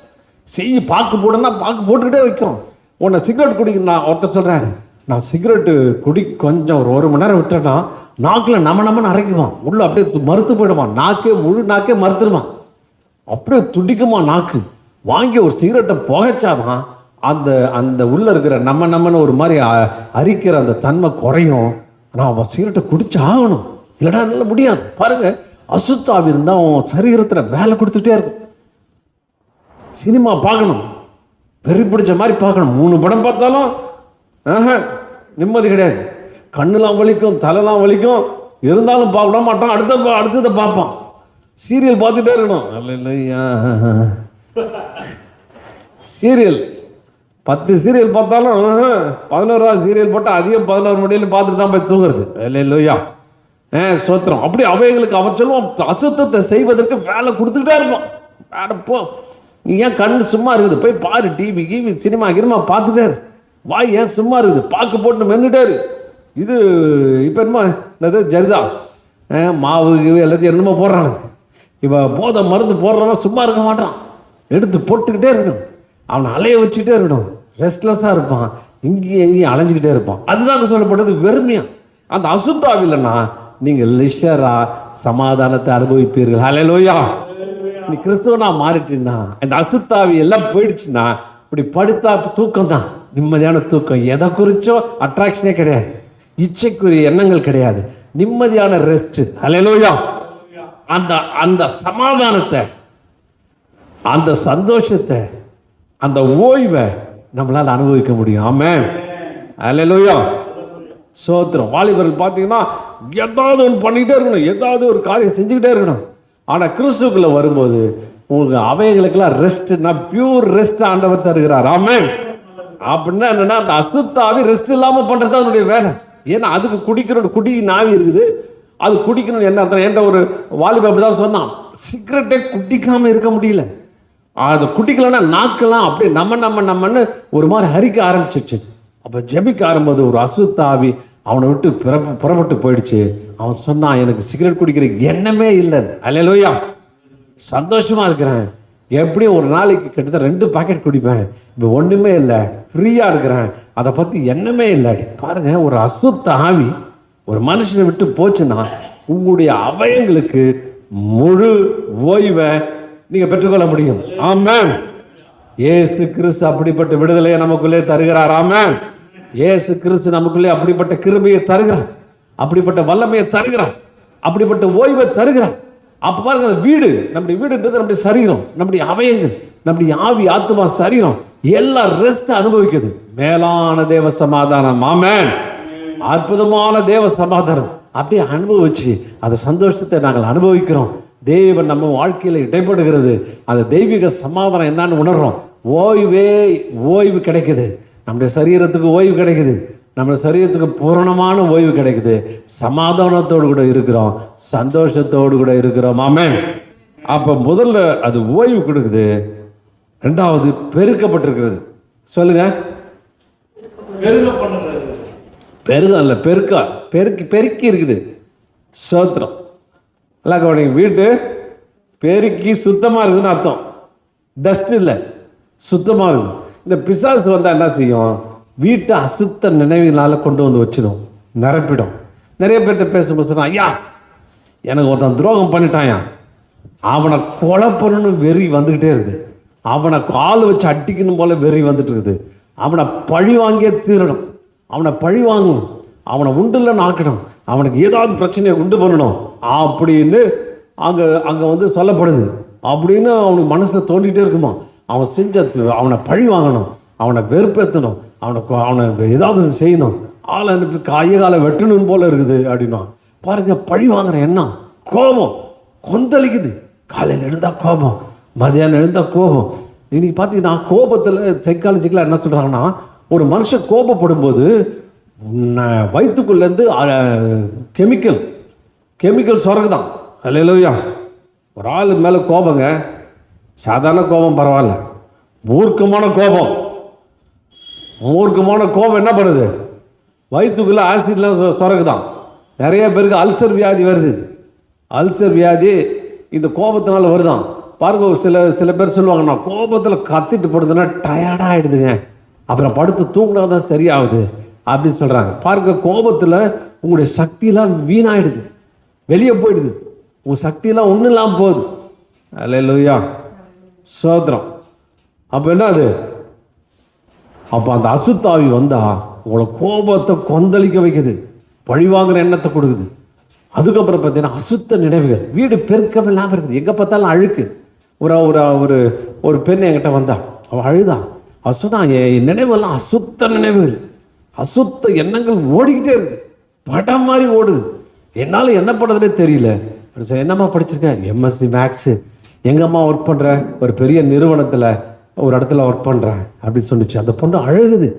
பாக்கு போடுன்னா பாக்கு போட்டுக்கிட்டே வைக்கும். உன்னை சிகரெட் குடிக்க, நான் ஒருத்தர் சொல்றேன், நான் சிகரெட்டு கொஞ்சம் ஒரு மணி நேரம் விட்டேன்னா நாக்கில் நம்மன்னு அரைக்குவான், உள்ள அப்படியே மறுத்து போயிடுவான், முழு நாக்கே மறுத்துடுவான், அப்படியே துடிக்குமா நாக்கு. வாங்கி ஒரு சிகரெட்டை புகைச்சாதான் அந்த உள்ள இருக்கிற நம்மன்னு ஒரு மாதிரி அரிக்கிற அந்த தன்மை குறையும். ஆனால் அவன் சிகரெட்டை குடிச்சு ஆகணும், இல்லைடா நல்ல முடியாது. பாருங்க, அசுத்தாவி இருந்தால் அவன் சரீரத்தில் வேலை கொடுத்துட்டே இருக்கும். சினிமா பார்க்கணும், வெறி பிடிச்ச மாதிரி பார்க்கணும். 3 படம் பார்த்தாலும் நிம்மதி கிடையாது. கண்ணுலாம் வலிக்கும், தலைலாம் வலிக்கும், இருந்தாலும் பார்க்க மாட்டான். அடுத்ததை பார்ப்பான். சீரியல் பார்த்துட்டே இருக்கணும். இல்லையா, சீரியல் 10 சீரியல் பார்த்தாலும் 11வது சீரியல் போட்டால் அதிகம் 11 மணியில் பார்த்துட்டு தான் போய் தூங்குறது. இல்லையா, சோத்திரம். அப்படி அவைகளுக்கு அவன் சொல்லுவான், அசுத்தத்தை செய்வதற்கு வேலை கொடுத்துக்கிட்டே இருப்பான். வேடப்போ, நீ ஏன் கண்ணு சும்மா இருக்குது, போய் பாரு, டிவி சினிமா பார்த்துட்டே இரு. வாய் ஏன் சும்மா இருக்குது, பாக்கு போட்டு மென்னுட்டாரு. இது இப்போ என்னது ஜரிதா மாவு எல்லாத்தையும் என்னமோ போடுறானுங்க. இப்போ போதை மருந்து போடுறவன் சும்மா இருக்க மாட்டான், எடுத்து போட்டுக்கிட்டே இருக்கணும். அவனை அலைய வச்சுக்கிட்டே இருக்கணும். ரெஸ்ட்லெஸ்ஸாக இருப்பான், எங்கேயும் அலைஞ்சிக்கிட்டே இருப்பான். அதுதான் சொல்லப்பட்டது வெறுமையா. அந்த அசுத்தாவி இல்லைன்னா நீங்கள் லிஷரா சமாதானத்தை அனுபவிப்பீர்கள். ஹல்லேலூயா. நீ கிறிஸ்துவனா மாறிட்டீங்கன்னா இந்த அசுத்தாவி எல்லாம் போயிடுச்சுன்னா இப்படி படுத்தா தூக்கம் தான், நிம்மதியான தூக்கம். எதை குறிச்சோ அட்ராக்ஷனே கிடையாது, இச்சைக்குரிய எண்ணங்கள் கிடையாது, நிம்மதியான ரெஸ்ட். ஹல்லேலூயா. அந்த சமாதானத்தை, அந்த சந்தோஷத்தை, அந்த ஓய்வை நம்மளால் அனுபவிக்க முடியும். ஆமென். ஹல்லேலூயா. சோத்திரம். வாலிபர்கள் பார்த்தீங்கன்னா ஏதாவது ஒன்று பண்ணிக்கிட்டே இருக்கணும், ஏதாவது ஒரு காரியம் செஞ்சுக்கிட்டே இருக்கணும். ஆனால் கிறிஸ்துக்குள்ள வரும்போது உங்களுக்கு அவைகளுக்கெல்லாம் ரெஸ்ட்னா பியூர் ரெஸ்ட் ஆண்டவர் தருகிறார். ஆமென். அப்படின்னா என்னன்னா, அந்த அசுத்தாவி ரெஸ்ட் இல்லாமல் பண்ணுறது அதனுடைய வேலை. ஏன்னா அதுக்கு குடி நாவி இருக்குது, அது குடிக்கணும்னு என்ன அர்த்தம்? என்கிட்ட ஒரு வாலிபர் அப்படி தான் சொன்னான், சிகரெட்டே குடிக்காமல் இருக்க முடியல. அது குடிக்கலன்னா நாக்கெல்லாம் அப்படியே நம்மன்னு ஒரு மாதிரி ஹரிக்க ஆரம்பிச்சிச்சு. அப்போ ஜெபிக்க ஆரம்பிச்சது ஒரு அசுத்தாவி அவனை விட்டு புறப்பட்டு போயிடுச்சு. அவன் சொன்னான், எனக்கு சிகரெட் குடிக்கிற எண்ணமே இல்லை. அல்லேலூயா. சந்தோஷமா இருக்கிறேன். எப்படியும் ஒரு நாளைக்கு கிட்டத்தட்ட 2 பாக்கெட் குடிப்பேன். இப்போ ஒன்றுமே இல்லை, ஃப்ரீயாக இருக்கிறேன், அதை பற்றி எண்ணமே இல்லை. பாருங்க, ஒரு அசுத்த ஆவி ஒரு மனுஷனை விட்டு போச்சுன்னா உங்களுடைய அவயங்களுக்கு முழு ஓய்வை நீங்க பெற்றுக்கொள்ள முடியும். ஆமென். இயேசு கிறிஸ்து அப்படிப்பட்ட விடுதலையை நமக்குள்ளே தருகிறார். ஆமென். இயேசு கிறிஸ்து நமக்குள்ளே அப்படிப்பட்ட கிருபையை தருகிறார், அப்படிப்பட்ட வல்லமையை தருகிறார், அப்படிப்பட்ட ஓய்வை தருகிறார். அப்ப பாருங்க, வீடு, நம்முடைய வீடுன்றது நம்முடைய சரீரம், நம்முடைய அவயங்கள், நம்முடைய ஆவி, ஆத்மா, சரீரம் எல்லாம் ரெஸ்ட் அனுபவிக்குது. மேலான தேவ சமாதானம். ஆமென். அற்புதமான தேவ சமாதானம் அப்படியே அனுபவிச்சு அந்த சந்தோஷத்தை நாங்கள் அனுபவிக்கிறோம். தேவன் நம்ம வாழ்க்கையில இடைப்படுகிறது. அந்த தெய்வீக சமாதானம் என்னன்னு உணர்றோம். ஓய்வு கிடைக்குது, நம்முடைய சரீரத்துக்கு ஓய்வு கிடைக்குது, நம்ம சரீரத்துக்கு பூரணமான ஓய்வு கிடைக்குது. சமாதானத்தோடு கூட இருக்கிறோம், சந்தோஷத்தோடு கூட இருக்கிறோம். ஆமென். அப்ப முதல்ல அது ஓய்வு கொடுக்குது, 2வது பெருக்கப்பட்டிருக்கிறது. சொல்லுங்க. பெருக்கி இருக்குது. சோத்திரம். வீட்டு பெருக்கி சுத்தமா இருக்குதுன்னு அர்த்தம். டஸ்ட் இல்லை, சுத்தமா இருக்குது. இந்த பிசாசு வந்தா என்ன செய்யும்? வீட்டை அசுத்த நினைவுகளால கொண்டு வந்து வச்சிடும், நிரப்பிடும். நிறைய பேர்கிட்ட பேசும்போது சொன்னா, ஐயா எனக்கு ஒருத்தன் துரோகம் பண்ணிட்டாயா, அவனை கொலை பண்ணணும் வெறி வந்துக்கிட்டே இருக்குது, அவனை கால் வச்சு அடிக்கணும் போல வெறி வந்துட்டு இருக்குது, அவனை பழி வாங்கியே தீரணும், அவனை பழி வாங்கணும், அவனை உண்டுலன்னு ஆக்கணும், அவனுக்கு ஏதாவது பிரச்சனையை உண்டு பண்ணணும் அப்படின்னு அங்கே வந்து சொல்லப்படுது. அப்படின்னு அவனுக்கு மனசில் தோண்டிகிட்டே இருக்குமா. அவன் செஞ்ச அவனை பழி வாங்கணும், அவனை வெறுப்பேற்றணும், அவனை ஏதாவது செய்யணும், ஆளை அனுப்பி காலை வெட்டணும் போல இருக்குது அப்படின்னா. பாருங்க, பழி வாங்குற எண்ணம், கோபம் கொந்தளிக்குது, காலையில் எழுந்தால் கோபம், மதியானம் எழுந்தால் கோபம். இன்னைக்கு பார்த்தீங்கன்னா கோபத்தில் சைக்காலஜிக்கலாக என்ன சொல்கிறாங்கன்னா, ஒரு மனுஷன் கோபப்படும் போது வயிற்றுக்குள்ளேருந்து கெமிக்கல் சுரக்குதான். அல்லேலூயா. ஒரு ஆள் மேலே கோபங்க, சாதாரண கோபம் பரவாயில்ல, மூர்க்கமான கோபம் என்ன பண்ணுது? வயிற்றுக்குள்ளே ஆசிட்லாம் சுரக்குதான். நிறைய பேருக்கு அல்சர் வியாதி வருது. அல்சர் வியாதி இந்த கோபத்தினால வருதான். பாருங்க, சில பேர் சொல்லுவாங்க, நான் கோபத்தில் கத்திட்டு படுதுன்னா டயர்டாக ஆகிடுதுங்க, அப்புறம் படுத்து தூங்கினா தான் சரியாகுது அப்படின்னு சொல்கிறாங்க. பாருங்க, கோபத்தில் உங்களுடைய சக்தியெல்லாம் வீணாயிடுது, வெளியே போயிடுது, உங்கள் சக்தியெல்லாம் ஒன்றும் இல்லாமல் போகுது. அல்லேலூயா, சோத்திரம். அப்போ என்ன அது? அப்போ அந்த அசுத்தாவி வந்தால் உங்களை கோபத்தை கொந்தளிக்க வைக்குது, பழிவாங்கிற எண்ணத்தை கொடுக்குது. அதுக்கப்புறம் பார்த்தீங்கன்னா அசுத்த நினைவுகள், வீடு பெருக்கம் இல்லாமல் இருக்குது, எங்கே பார்த்தாலும் அழுக்கு. ஒரு பெண் என்கிட்ட வந்தா, அவள் அழுதா. அவள் சொன்னா, என் நினைவெல்லாம் அசுத்த நினைவுகள், அசுத்த எண்ணங்கள் ஓடிக்கிட்டே இருக்கு, படம் மாதிரி ஓடுது, என்னால் என்ன பண்ணுறதுனே தெரியல. என்னம்மா படிச்சிருக்கேன்? MSc maths. எங்கம்மா ஒர்க் பண்ணுறேன்? ஒரு பெரிய நிறுவனத்தில் ஒரு இடத்துல ஒர்க் பண்ணுறேன் அப்படின்னு சொன்னிச்சு. அந்த பொண்ணு அழுகுது.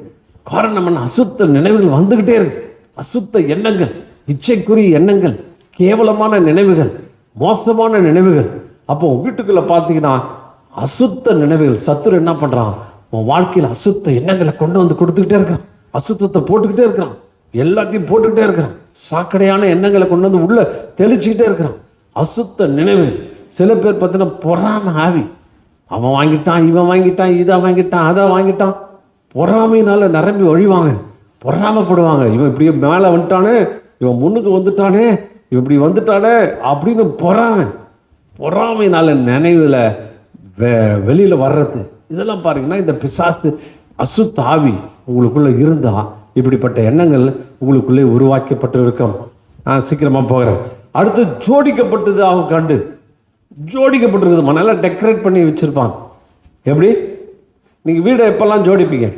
காரணம் என்ன? அசுத்த நினைவுகள் வந்துக்கிட்டே இருக்கு, அசுத்த எண்ணங்கள், இச்சைக்குரிய எண்ணங்கள், கேவலமான நினைவுகள், மோசமான நினைவுகள். அப்போ வீட்டுக்குள்ளே பார்த்தீங்கன்னா அசுத்த நினைவுகள். சத்துரு என்ன பண்ணுறான்? உன் வாழ்க்கையில் அசுத்த எண்ணங்களை கொண்டு வந்து கொடுத்துக்கிட்டே இருக்கிறான், அசுத்தத்தை போட்டுக்கிட்டே இருக்கிறான், எல்லாத்தையும் போட்டுக்கிட்டே இருக்கிறான், சாக்கடையான எண்ணங்களை கொண்டு வந்து உள்ள தெளிச்சுக்கிட்டே இருக்கிறான், அசுத்த நினைவுகள். சில பேர் பார்த்தீங்கன்னா பொறாமை ஆவி, அவன் வாங்கிட்டான், இவன் வாங்கிட்டான், இதை வாங்கிட்டான், அதை வாங்கிட்டான், பொறாமையினால நிரம்பி ஒழிவாங்க, பொறாமைப்படுவாங்க. இவன் இப்படியே மேலே வந்துட்டானே, இவன் முன்னுக்கு வந்துட்டானே, இவன் இப்படி வந்துட்டானே அப்படின்னு பொறாமையினால நினைவில் வெளியில் வர்றது. இதெல்லாம் பாருங்கன்னா இந்த பிசாசு அசுத்த ஆவி உங்களுக்குள்ளே இருந்தால் இப்படிப்பட்ட எண்ணங்கள் உங்களுக்குள்ளே உருவாக்கப்பட்டு இருக்கும். நான் சீக்கிரமாக போகிறேன். அடுத்து ஜோடிக்கப்பட்டது அவங்க கண்டு, ஜோடிக்கப்பட்டிருக்குதுமா, நல்லா டெக்கரேட் பண்ணி வச்சுருப்பாங்க. எப்படி? நீங்கள் வீடை எப்போல்லாம் ஜோடிப்பீங்க?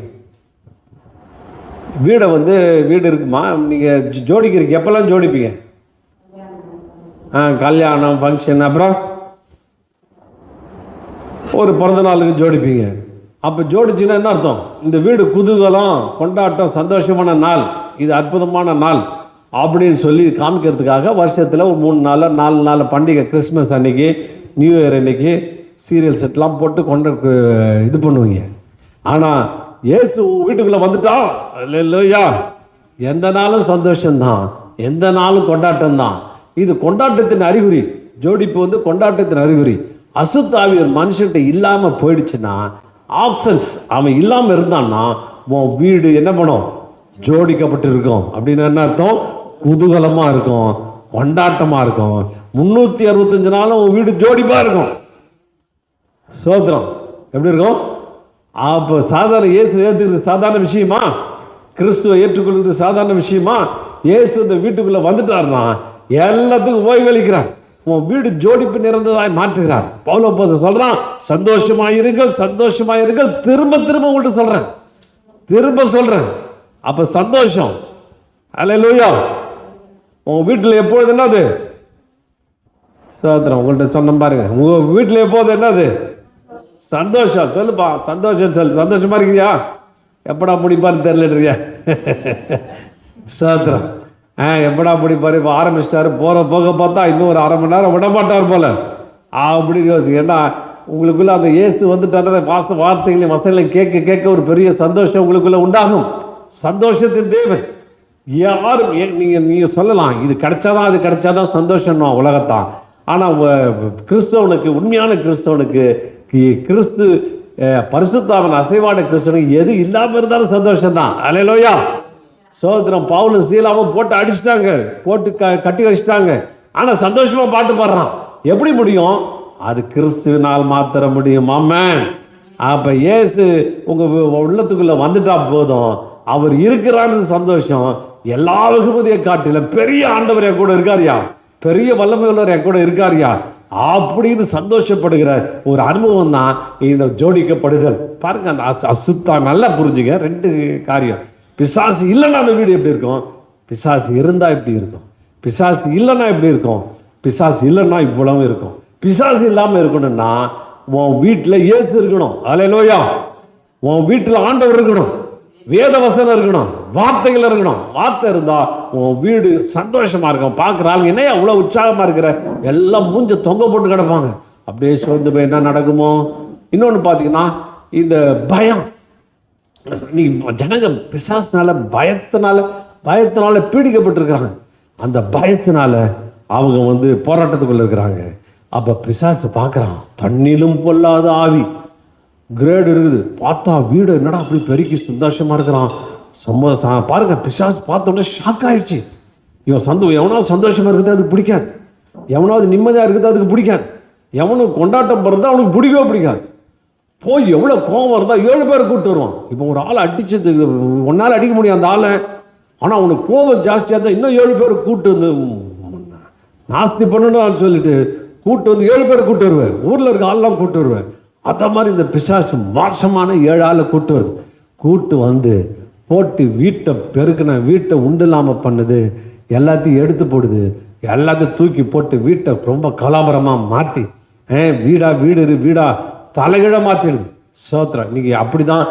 வீடு இருக்குமா, நீங்கள் ஜோடிக்கிறீங்க எப்போல்லாம் ஜோடிப்பீங்க? கல்யாணம், ஃபங்க்ஷன், அப்புறம் ஒரு பிறந்த நாளுக்கு ஜோடிப்பீங்க. அப்போ ஜோடிச்சுன்னா என்ன அர்த்தம்? இந்த வீடு குதூகலம், கொண்டாட்டம், சந்தோஷமான நாள், இது அற்புதமான நாள் அப்படின்னு சொல்லி காமிக்கிறதுக்காக வருஷத்தில் ஒரு 3 நாள் 4 நாள் பண்டிகை, கிறிஸ்மஸ் அன்னைக்கு, நியூ இயர் அன்னைக்கு சீரியல் செட்லாம் போட்டு இது பண்ணுவீங்க. ஆனால் இயேசு வீட்டுக்குள்ளே வந்துட்டான், இல்லையா, எந்த நாளும் சந்தோஷம்தான், எந்த நாளும் கொண்டாட்டம் தான். இது கொண்டாட்டத்தின் அறிகுறி. ஜோடிப்பு கொண்டாட்டத்தின் அறிகுறி. அசுத்தாவி ஒரு மனுஷன்கிட்ட இல்லாமல் போயிடுச்சுன்னா, ஆப்சன்ஸ், அவன் இல்லாமல் இருந்தான்னா உன் வீடு என்ன பண்ணும்? ஜோடிக்கப்பட்டு இருக்கும். அப்படின்னு என்ன அர்த்தம்? குதூகலமாக இருக்கும், கொண்டாட்டமாக இருக்கும். 365 நாளும் உன் வீடு ஜோடிப்பாக இருக்கும். சோத்திரம். எப்படி இருக்கும்? அப்போ சாதாரண இயேசு ஏற்றுக்கிறது சாதாரண விஷயமா? கிறிஸ்துவை ஏற்றுக்கொள்வது சாதாரண விஷயமா? இயேசு இந்த வீட்டுக்குள்ளே வந்துட்டார்னா எல்லாத்துக்கும் ஓய்வளிக்கிறார், உன் வீடு ஜோடிப்பு நிறைந்ததாய் மாற்றுகிறார். பவுல் அப்போஸ்தலன் சொல்றான், சந்தோஷமாயிருங்கள், சந்தோஷமாயிருங்கள். திரும்ப உங்கள்கிட்ட சொல்றேன். அப்ப சந்தோஷம். அல்லேலூயா. உங்க வீட்டில் எப்பொழுது என்னது? சோத்திரம். உங்கள்கிட்ட சொன்ன பாருங்க, உங்க வீட்டில் எப்போது என்னது? சந்தோஷம். சொல்லுப்பா, சந்தோஷம் சொல்லு. சந்தோஷமா இருக்கிறியா? எப்படா முடிப்பான்னு தெரியலன்றியா? சோத்திரம். எப்படா முடிப்பாரு? இப்போ ஆரம்பிச்சிட்டாரு, போக பார்த்தா இன்னும் ஒரு 1/2 மணி நேரம் விட மாட்டார் போல அப்படின்னு யோசிச்சு. ஏன்னா உங்களுக்குள்ள அந்த இயேசு வந்துட்டான வார்த்தைகளையும் வசனங்களையும் கேட்க ஒரு பெரிய சந்தோஷம் உங்களுக்குள்ள உண்டாகும். சந்தோஷத்தின் தேவன். யாரும் நீங்கள் சொல்லலாம், இது கிடைச்சாதான் அது கிடைச்சாதான் சந்தோஷம்னா உலகத்தான். ஆனால் கிறிஸ்தவனுக்கு, உண்மையான கிறிஸ்தவனுக்கு, கிறிஸ்து பரிசுத்தாவின் அசைவாட கிறிஸ்தவனுக்கு எது இல்லாமல் இருந்தாலும் சந்தோஷம்தான். அல்லேலூயா. சோதரம். பவுலும் சீலாவும் போட்டு அடிச்சிட்டாங்க, போட்டு கட்டி வச்சிட்டாங்க. ஆனால் சந்தோஷமா பாட்டு பாடுறான். எப்படி முடியும்? அது கிறிஸ்துவினால் மாத்திர முடியும். ஆமென். அப்ப இயேசு உங்க உள்ளத்துக்குள்ள வந்துட்டா போதும், அவர் இருக்கிறான்னு சந்தோஷம் எல்லா வெகுமதியை காட்டில பெரிய ஆண்டவர் என் கூட இருக்காரியா, பெரிய வல்லமை உள்ளவர் என் கூட இருக்காரியா அப்படின்னு சந்தோஷப்படுகிற ஒரு அனுபவம் தான் இந்த ஜோடிக்கப்படுதல். பாருங்க, அந்த அசுத்தா நல்லா புரிஞ்சுங்க. 2 காரியம். பிசாசு இல்லைன்னா அந்த வீடு எப்படி இருக்கும்? பிசாசு இருந்தா எப்படி இருக்கும்? பிசாசு இல்லைன்னா எப்படி இருக்கும்? பிசாசு இல்லைன்னா இவ்வளவு இருக்கும். பிசாசு இல்லாமல் இருக்கணும்னா உன் வீட்டில் இயேசு இருக்கணும். அல்லேலூயா. உன் வீட்டில் ஆண்டவர் இருக்கணும், வேத வசனம் இருக்கணும், வார்த்தைகள் இருக்கணும். வார்த்தை இருந்தா உன் வீடு சந்தோஷமா இருக்கும். பார்க்குற ஆளுங்க என்ன அவ்வளோ உற்சாகமா இருக்கிற, எல்லாம் மூஞ்ச தொங்க போட்டு கிடப்பாங்க. அப்படியே சோர்ந்து போய் என்ன நடக்குமோ. இன்னொன்று பார்த்தீங்கன்னா இந்த பயம். நீ ஜனங்க பிசாசுனால பயத்தினால பீடிக்கப்பட்டிருக்கிறாங்க. அந்த பயத்தினால அவங்க வந்து போராட்டத்துக்குள்ள இருக்கிறாங்க. அப்போ பிசாசு பார்க்குறான், தண்ணிலும் பொல்லாத ஆவி கிரேடு இருக்குது. பார்த்தா வீடு என்னடா அப்படி பெருக்கி சந்தோஷமா இருக்கிறான். பாருங்க, பிசாசு பார்த்த உடனே ஷாக் ஆயிடுச்சு. எவனாவது சந்தோஷமா இருக்குது அதுக்கு பிடிக்காது, எவனாவது நிம்மதியாக இருக்குது அதுக்கு பிடிக்காது, எவனுக்கு கொண்டாட்டம் போடுறதா அவனுக்கு பிடிக்கவே பிடிக்காது. போய் எவ்வளோ கோபம் இருந்தால் 7 பேரை கூப்பிட்டு வருவான். இப்போ ஒரு ஆளை அடிச்சதுக்கு ஒன்றால் அடிக்க முடியும் அந்த ஆளை, ஆனால் அவனுக்கு கோபம் ஜாஸ்தியாக தான் இன்னும் 7 பேரை கூப்பிட்டு வந்து நாஸ்தி பண்ணணும்னு சொல்லிட்டு கூப்பிட்டு வந்து 7 பேரை கூப்பிட்டு வருவேன். ஊரில் இருக்க ஆள்லாம் கூப்பிட்டு வருவேன். அந்த மாதிரி இந்த பிசாசு மோசமான 7 ஆளை கூப்பிட்டு வருது. கூப்பிட்டு வந்து போட்டு வீட்டை பெருக்கின, வீட்டை உண்டு இல்லாமல் பண்ணுது, எல்லாத்தையும் எடுத்து போடுது, எல்லாத்தையும் தூக்கி போட்டு வீட்டை ரொம்ப கலாபரமாக மாற்றி வீடா தலைகிழ மாற்றிடுது. சோத்திரம். இன்னைக்கு அப்படி தான்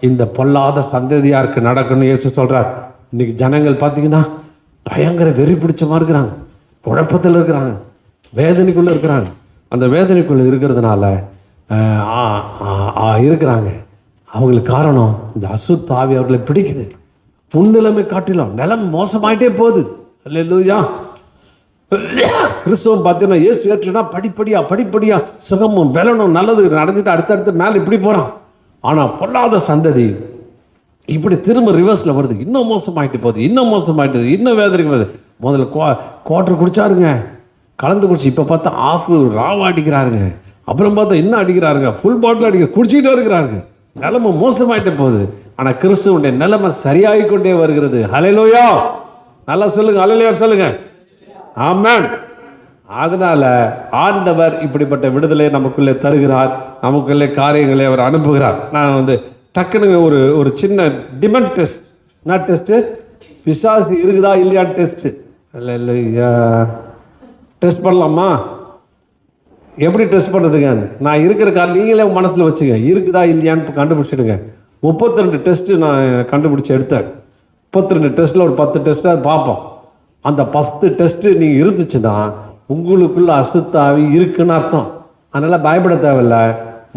இந்த பொல்லாத சந்ததியாருக்கு நடக்கணும்னு இயேசு சொல்கிறார். இன்னைக்கு ஜனங்கள் பார்த்தீங்கன்னா பயங்கர வெறி பிடிச்சமாக இருக்கிறாங்க, குழப்பத்தில் இருக்கிறாங்க, வேதனைக்குள்ளே இருக்கிறாங்க. அந்த வேதனைக்குள்ளே இருக்கிறதுனால இருக்கிறாங்க. அவங்களுக்கு காரணம் இந்த அசுத்த ஆவி அவர்களை பிடிக்குது. முன்னிலைமை காட்டிலும் நிலம் மோசமாயிட்டே போகுது. அல்லேலூயா. கிறிஸ்தவம் பார்த்தீங்கன்னா இயேசு ஏற்றுனா படிப்படியா சுகமும் பலனும் நல்லது நடந்துட்டு அடுத்தடுத்து மேலே இப்படி போகிறான். ஆனால் பொல்லாத சந்ததி இப்படி திரும்ப ரிவர்ஸில் வருது. இன்னும் மோசமாயிட்டு போகுது, இன்னும் வேதனைக்கு வருது. முதல்ல குவார்டர் குடிச்சாருங்க, கலந்து குடிச்சு. இப்போ பார்த்தா ஆஃப் ராவா அடிக்கிறாருங்க. அப்புறம் பார்த்தா இன்னும் அடிக்கிறாருங்க, ஃபுல் பாட்டில் குடிச்சிக்கிட்டே இருக்கிறாருங்க. நிலைமை மோசமாயிட்டே போகுது. ஆனால் கிறிஸ்துவனுடைய நிலைமை சரியாகி கொண்டே வருகிறது. ஹல்லேலூயா. நல்லா சொல்லுங்க, ஹல்லேலூயா சொல்லுங்க. ஆமென். அதனால ஆண்டவர் இப்படிப்பட்ட விடுதலை நமக்குள்ளே தருகிறார், நமக்குள்ளே காரியங்களை அவர் அனுப்புகிறார். நான் வந்து டக்குன்னு ஒரு சின்ன டிமெண்ட் டெஸ்ட். என்ன டெஸ்ட்டு? பிசாசு இருக்குதா இல்லையா டெஸ்ட்டு. இல்லையா, டெஸ்ட் பண்ணலாமா? எப்படி டெஸ்ட் பண்ணுறதுங்க? நான் இருக்கிற நீங்களே மனசில் வச்சுங்க, இருக்குதா இல்லையான்னு கண்டுபிடிச்சிடுங்க. 32 டெஸ்ட்டு நான் கண்டுபிடிச்சி எடுத்தேன். 32 டெஸ்ட்டில் ஒரு 10 டெஸ்ட்டாக பார்ப்போம். அந்த 10 டெஸ்ட்டு நீங்கள் இருந்துச்சுன்னா உங்களுக்குள்ள அசுத்தாவி இருக்குன்னு அர்த்தம். அதனால் பயப்பட தேவையில்லை.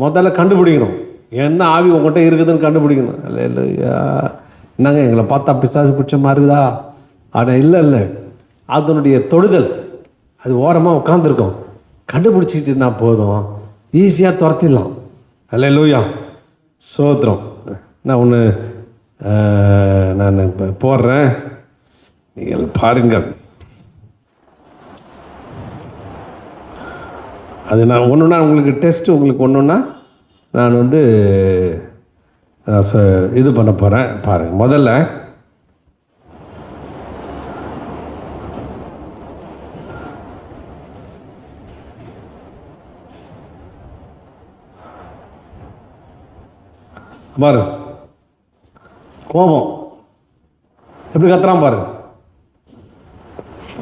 முதல்ல கண்டுபிடிக்கணும், என்ன ஆவி உங்கள்கிட்ட இருக்குதுன்னு கண்டுபிடிக்கணும். இல்லையா, என்னங்க எங்களை பார்த்தா பிசாசு பிடிச்சமாக இருக்குதா? ஆனால் இல்லை, அதனுடைய தொடுதல் அது ஓரமாக உட்காந்துருக்கோம். கண்டுபிடிச்சிக்கிட்டுனா போதும், ஈஸியாக துரத்திடலாம். அல்லேலூயா. சோத்திரம். நான் ஒன்று நான் இப்போ போடுறேன், நீங்கள் பாருங்கள். அது நான் ஒன்றுனா உங்களுக்கு டெஸ்ட்டு, உங்களுக்கு ஒன்றுன்னா நான் வந்து இது பண்ண போகிறேன். பாருங்கள். முதல்ல பாரு, கோபம் எப்படி கத்துறான் பாருங்க.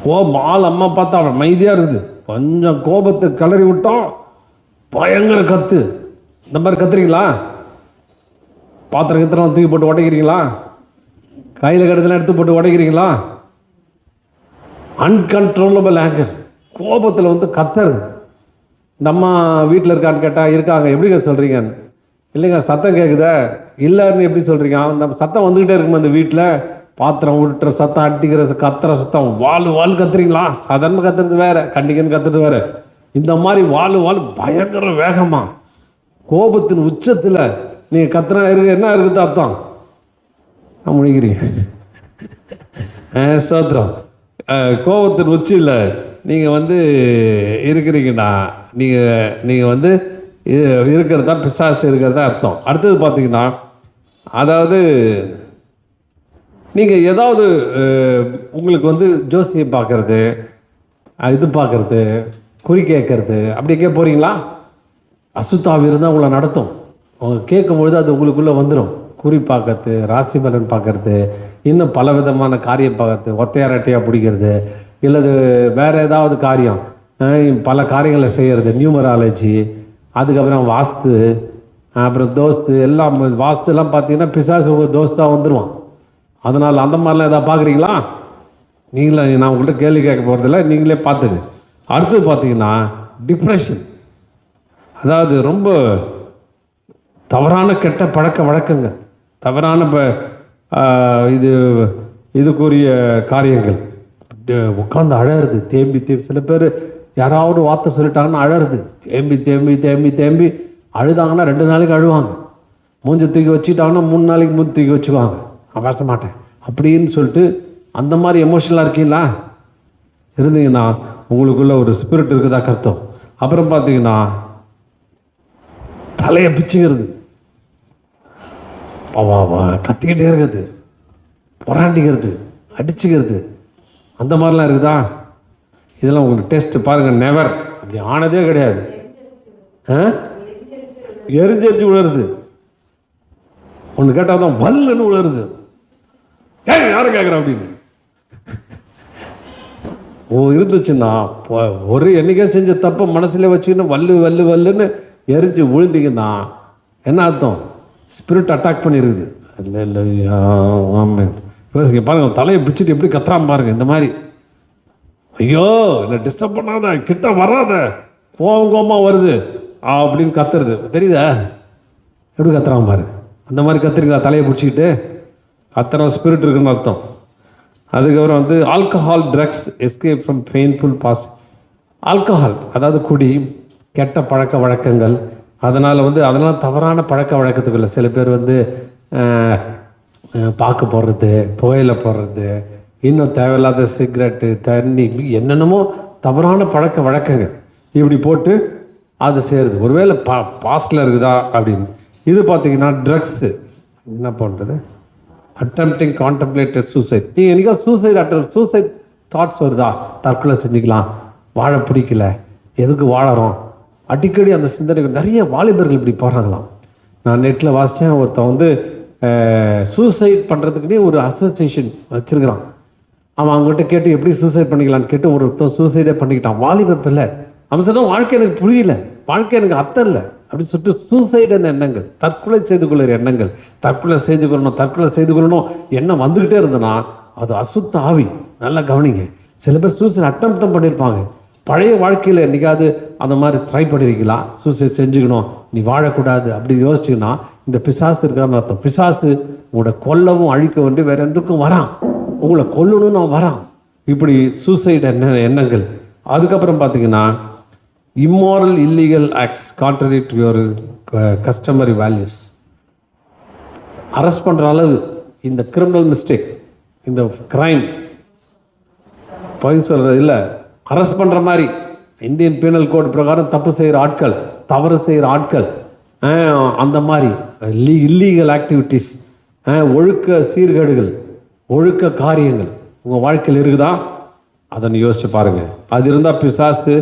கோபம் ஆள் அம்மா பார்த்தா அவன் மைதியாக இருக்குது. கொஞ்சம் கோபத்தை கிளறி விட்டோம், பயங்கர கத்து. இந்த மாதிரி கத்துறீங்களா? பாத்திரம் தூக்கி போட்டு உடைக்கிறீங்களா? கையில் கெடுதலாம் எடுத்து போட்டு உடைக்கிறீங்களா? அன்கன்ட்ரோலபிள் ஆங்கர், கோபத்தில் வந்து கத்துறது. இந்த அம்மா வீட்டில் இருக்கான்னு கேட்டால் இருக்காங்க. எப்படிங்க சொல்கிறீங்கன்னு. இல்லைங்க சத்தம் கேட்குதா? இல்லைன்னு எப்படி சொல்கிறீங்க? அந்த சத்தம் வந்துக்கிட்டே இருக்குமா அந்த வீட்டில்? பாத்திரம் விட்டுற சத்தம், அட்டிக்கிற கத்துற சத்தம், வால் கத்துறீங்களா? சாதாரண கத்துறது வேற, கண்டிக்கன்னு கத்துறது வேற. இந்த மாதிரி வால் பயங்கர வேகமா கோபத்தின் உச்சத்தில் நீங்கள் கத்துறா இருக்கு. என்ன இருக்குது அர்த்தம்? முடிக்கிறீங்க. சோத்திரம். கோபத்தின் உச்சியில் நீங்கள் வந்து இருக்கிறீங்கன்னா நீங்கள் வந்து இருக்கிறதா பிசாசு இருக்கிறதா அர்த்தம். அடுத்தது பார்த்தீங்கன்னா, அதாவது நீங்கள் ஏதாவது உங்களுக்கு வந்து ஜோசியை பார்க்கறது, இது பார்க்கறது, குறி கேட்கறது, அப்படி கேட்க போகிறீங்களா? அசுத்தாவி இருந்தால் உங்களை நடத்தும். அவங்க கேட்கும்பொழுது அது உங்களுக்குள்ளே வந்துடும். குறி பார்க்கறது, ராசி பலன் பார்க்கறது, இன்னும் பல விதமான காரியம் பார்க்கறது, ஒத்தையாரட்டையாக பிடிக்கிறது, இல்லது வேறு ஏதாவது காரியம். பல காரியங்களை செய்கிறது, நியூமராலஜி, அதுக்கப்புறம் வாஸ்து, அப்புறம் தோஸ்து எல்லாம். வாஸ்துலாம் பார்த்தீங்கன்னா பிசாசு ஒரு தோஸ்தாக வந்துடுவான். அதனால் அந்த மாதிரிலாம் எதாவது பார்க்குறீங்களா? நீங்களே, நான் உங்கள்கிட்ட கேள்வி கேட்க போகிறதில்ல, நீங்களே பார்த்துங்க. அடுத்து பார்த்தீங்கன்னா டிப்ரெஷன், அதாவது ரொம்ப தவறான கெட்ட பழக்க வழக்கங்கள், தவறான இதுக்குரிய காரியங்கள். உட்காந்து அழறது, தேம்பி சில பேர் யாராவது வார்த்தை சொல்லிட்டாங்கன்னா அழறது, தேம்பி அழுதாங்கன்னா 2 நாளைக்கு அழுவாங்க. மூஞ்சி தூக்கி வச்சுட்டாங்கன்னா 3 நாளைக்கு மூஞ்சி தூக்கி வச்சுக்குவாங்க. நான் பேச மாட்டேன் அப்படின்னு சொல்லிட்டு அந்த மாதிரி எமோஷனலாக இருக்கீங்களா? இருந்தீங்கன்னா உங்களுக்குள்ள ஒரு ஸ்பிரிட் இருக்குதா கருத்தம். அப்புறம் பார்த்தீங்கன்னா தலையை பிச்சுக்கிறது, கத்திக்கிட்டே இருக்கிறது, பொறாண்டிக்கிறது, அடிச்சுக்கிறது, அந்த மாதிரிலாம் இருக்குதா? இதெல்லாம் உங்களுக்கு டெஸ்ட் பாருங்கள். நெவர், அப்படி ஆனதே கிடையாது. எரிஞ்செரிச்சு விழுறது, ஒன்று கேட்டால் தான் வல்லுன்னு விழுறது. யாரும் கேட்குறேன் அப்படின்னு இருந்துச்சுன்னா ஒரு என்னைக்கே செஞ்ச தப்ப மனசுல வச்சுக்கின்னு வல்லுன்னு எரிஞ்சு விழுந்தீங்கன்னா என்ன அர்த்தம்? ஸ்பிரிட் அட்டாக் பண்ணிருக்குது. பாருங்க, தலையை பிடிச்சிட்டு எப்படி கத்துறாம பாருங்க. இந்த மாதிரி, ஐயோ என்ன டிஸ்டர்ப் பண்ணாத, கிட்ட வராத, கோவமா வருது அப்படின்னு கத்துறது தெரியுதா? எப்படி கத்துறாம பாருங்க. அந்த மாதிரி கத்துறீங்களா? தலையை பிடிச்சிக்கிட்டு கத்துற ஸ்பிரிட் இருக்குன்னு அர்த்தம். அதுக்கப்புறம் alcohol, drugs, escape from painful past. Alcohol அதாவது குடி, கெட்ட பழக்க வழக்கங்கள். அதனால் தவறான பழக்க வழக்கத்துக்குள்ள சில பேர் பாக்கு போடுறது, புகையில போடுறது, இன்னும் தேவையில்லாத சிகரெட்டு, தண்ணி, என்னென்னமோ தவறான பழக்க வழக்கங்கள் இப்படி போட்டு அது சேருது. ஒருவேளை பாஸ்டில் இருக்குதா அப்படின்னு. இது பார்த்தீங்கன்னா ட்ரக்ஸு. என்ன பண்ணுறது? Attempting கான்டெம்ப்ளேட்டட் suicide. நீங்கள் என்னைக்கா சூசைட் தாட்ஸ் வருதா? தற்கொலை செஞ்சுக்கலாம், வாழ பிடிக்கல, எதுக்கு வாழறோம், அடிக்கடி அந்த சிந்தனைகள். நிறைய வாலிபர்கள் இப்படி போகிறாங்களாம். நான் நெட்டில் வாசித்தேன், ஒருத்தன் சூசைட் பண்ணுறதுக்குன்னே ஒரு அசோசியேஷன் வச்சுருக்கிறான். அவன் அவங்ககிட்ட கேட்டு எப்படி சூசைட் பண்ணிக்கலான்னு கேட்டு ஒருத்தன் சூசைடே பண்ணிக்கிட்டான். வாலிபர் இல்லை, அவன் சொன்ன வாழ்க்கை எனக்கு புரியல, வாழ்க்கை எனக்கு அர்த்தம் இல்லை அப்படின்னு சொல்லிட்டு சூசைடான எண்ணங்கள், தற்கொலை செய்து கொள்ளுற எண்ணங்கள், தற்கொலை செய்து கொள்ளணும் எண்ணம் வந்துக்கிட்டே இருந்ததுன்னா அது அசுத்த ஆவி. நல்லா கவனிங்க. சில பேர் சூசைட் அட்டெம்ப்டும் பண்ணியிருப்பாங்க. பழைய வாழ்க்கையில் என்றைக்காவது அந்த மாதிரி ட்ரை பண்ணியிருக்கலாம், சூசைட் செஞ்சுக்கணும், நீ வாழக்கூடாது அப்படி யோசிச்சுன்னா இந்த பிசாசு இருக்கான்னு அர்த்தம். பிசாசு உங்களோட கொல்லவும் அழிக்க வேண்டி வேற எதுக்கும் வரான், உங்களை கொல்லணும்னு வரான். இப்படி சூசைட் எண்ணங்கள். அதுக்கப்புறம் பார்த்தீங்கன்னா immoral illegal acts contrary to your customary values. Arrest பண்ணுற அளவு இந்த கிரிமினல் மிஸ்டேக், இந்த கிரைம், சொல்கிறது இல்லை, அரெஸ்ட் பண்ணுற மாதிரி இந்தியன் பீனல் கோட் பிரகாரம் தப்பு செய்கிற ஆட்கள், தவறு செய்கிற ஆட்கள், அந்த மாதிரி இல்லீகல் ஆக்டிவிட்டீஸ், ஒழுக்க சீர்கேடுகள், ஒழுக்க காரியங்கள் உங்கள் வாழ்க்கையில் இருக்குதா? அதை யோசிச்சு பாருங்கள். அது இருந்தால் பிசாசு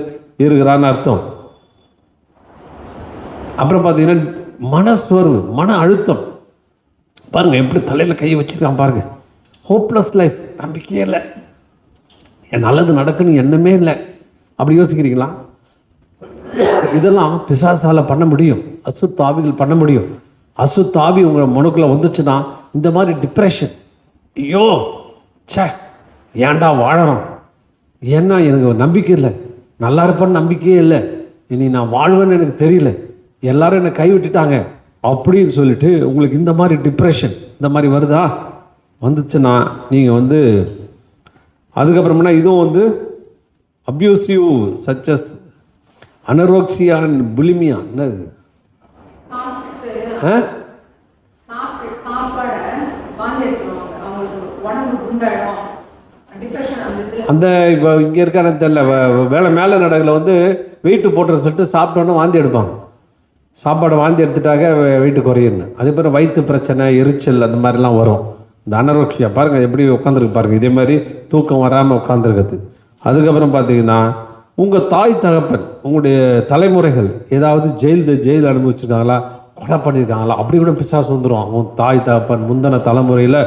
இருக்கிறான்னு அர்த்தம். அப்புறம் பார்த்தீங்கன்னா மனசோர்வு, மன அழுத்தம். பாருங்க எப்படி தலையில் கையை வச்சுருக்கான் பாருங்க. ஹோப்லெஸ் லைஃப், நம்பிக்கையே இல்லை, என் நல்லது நடக்குன்னு எண்ணமே இல்லை, அப்படி யோசிக்கிறீங்களா? இதெல்லாம் பிசாசால பண்ண முடியும், அசுத்தாவிகள் பண்ண முடியும். அசுத்தாவி உங்கள் மனுக்குள்ள வந்துச்சுன்னா இந்த மாதிரி டிப்ரெஷன், ஐயோ சே ஏன்டா வாழறோம், ஏன்னா எனக்கு நம்பிக்கை இல்லை, நல்லா இருப்பேன்னு நம்பிக்கையே இல்லை, இனி நான் வாழ்வேன்னு எனக்கு தெரியல, எல்லாரும் என்னை கைவிட்டுட்டாங்க அப்படின்னு சொல்லிட்டு உங்களுக்கு இந்த மாதிரி டிப்ரெஷன் இந்த மாதிரி வருதா? வந்துச்சுன்னா நீங்கள் அதுக்கப்புறம்னா இதுவும் அப்யூசிவ் சச்சஸ் அனரோக்சியா அண்ட் புலிமியா. என்னது? அந்த இப்போ இங்கே இருக்கான தெரியல, வேலை மேலே நடக்கல வெயிட்டு போட்டுற சொல்லிட்டு சாப்பிட்டோன்னு வாந்தி எடுப்பாங்க. சாப்பாடை வாந்தி எடுத்துட்டாக்க வெயிட்டு குறையணும். அதே மாதிரி வயிற்று பிரச்சனை, எரிச்சல், அந்த மாதிரிலாம் வரும். இந்த அனரோக்சியா பாருங்கள் எப்படி உட்காந்துருக்கு பாருங்கள். இதே மாதிரி தூக்கம் வராமல் உட்காந்துருக்குது. அதுக்கப்புறம் பார்த்தீங்கன்னா உங்கள் தாய் தகப்பன், உங்களுடைய தலைமுறைகள் ஏதாவது ஜெயில் அனுபவிச்சிருக்காங்களா, கொலை பண்ணியிருக்காங்களா, அப்படி கூட பிசாசு வந்துடும். உன் தாய் தகப்பன் முந்தின தலைமுறையில்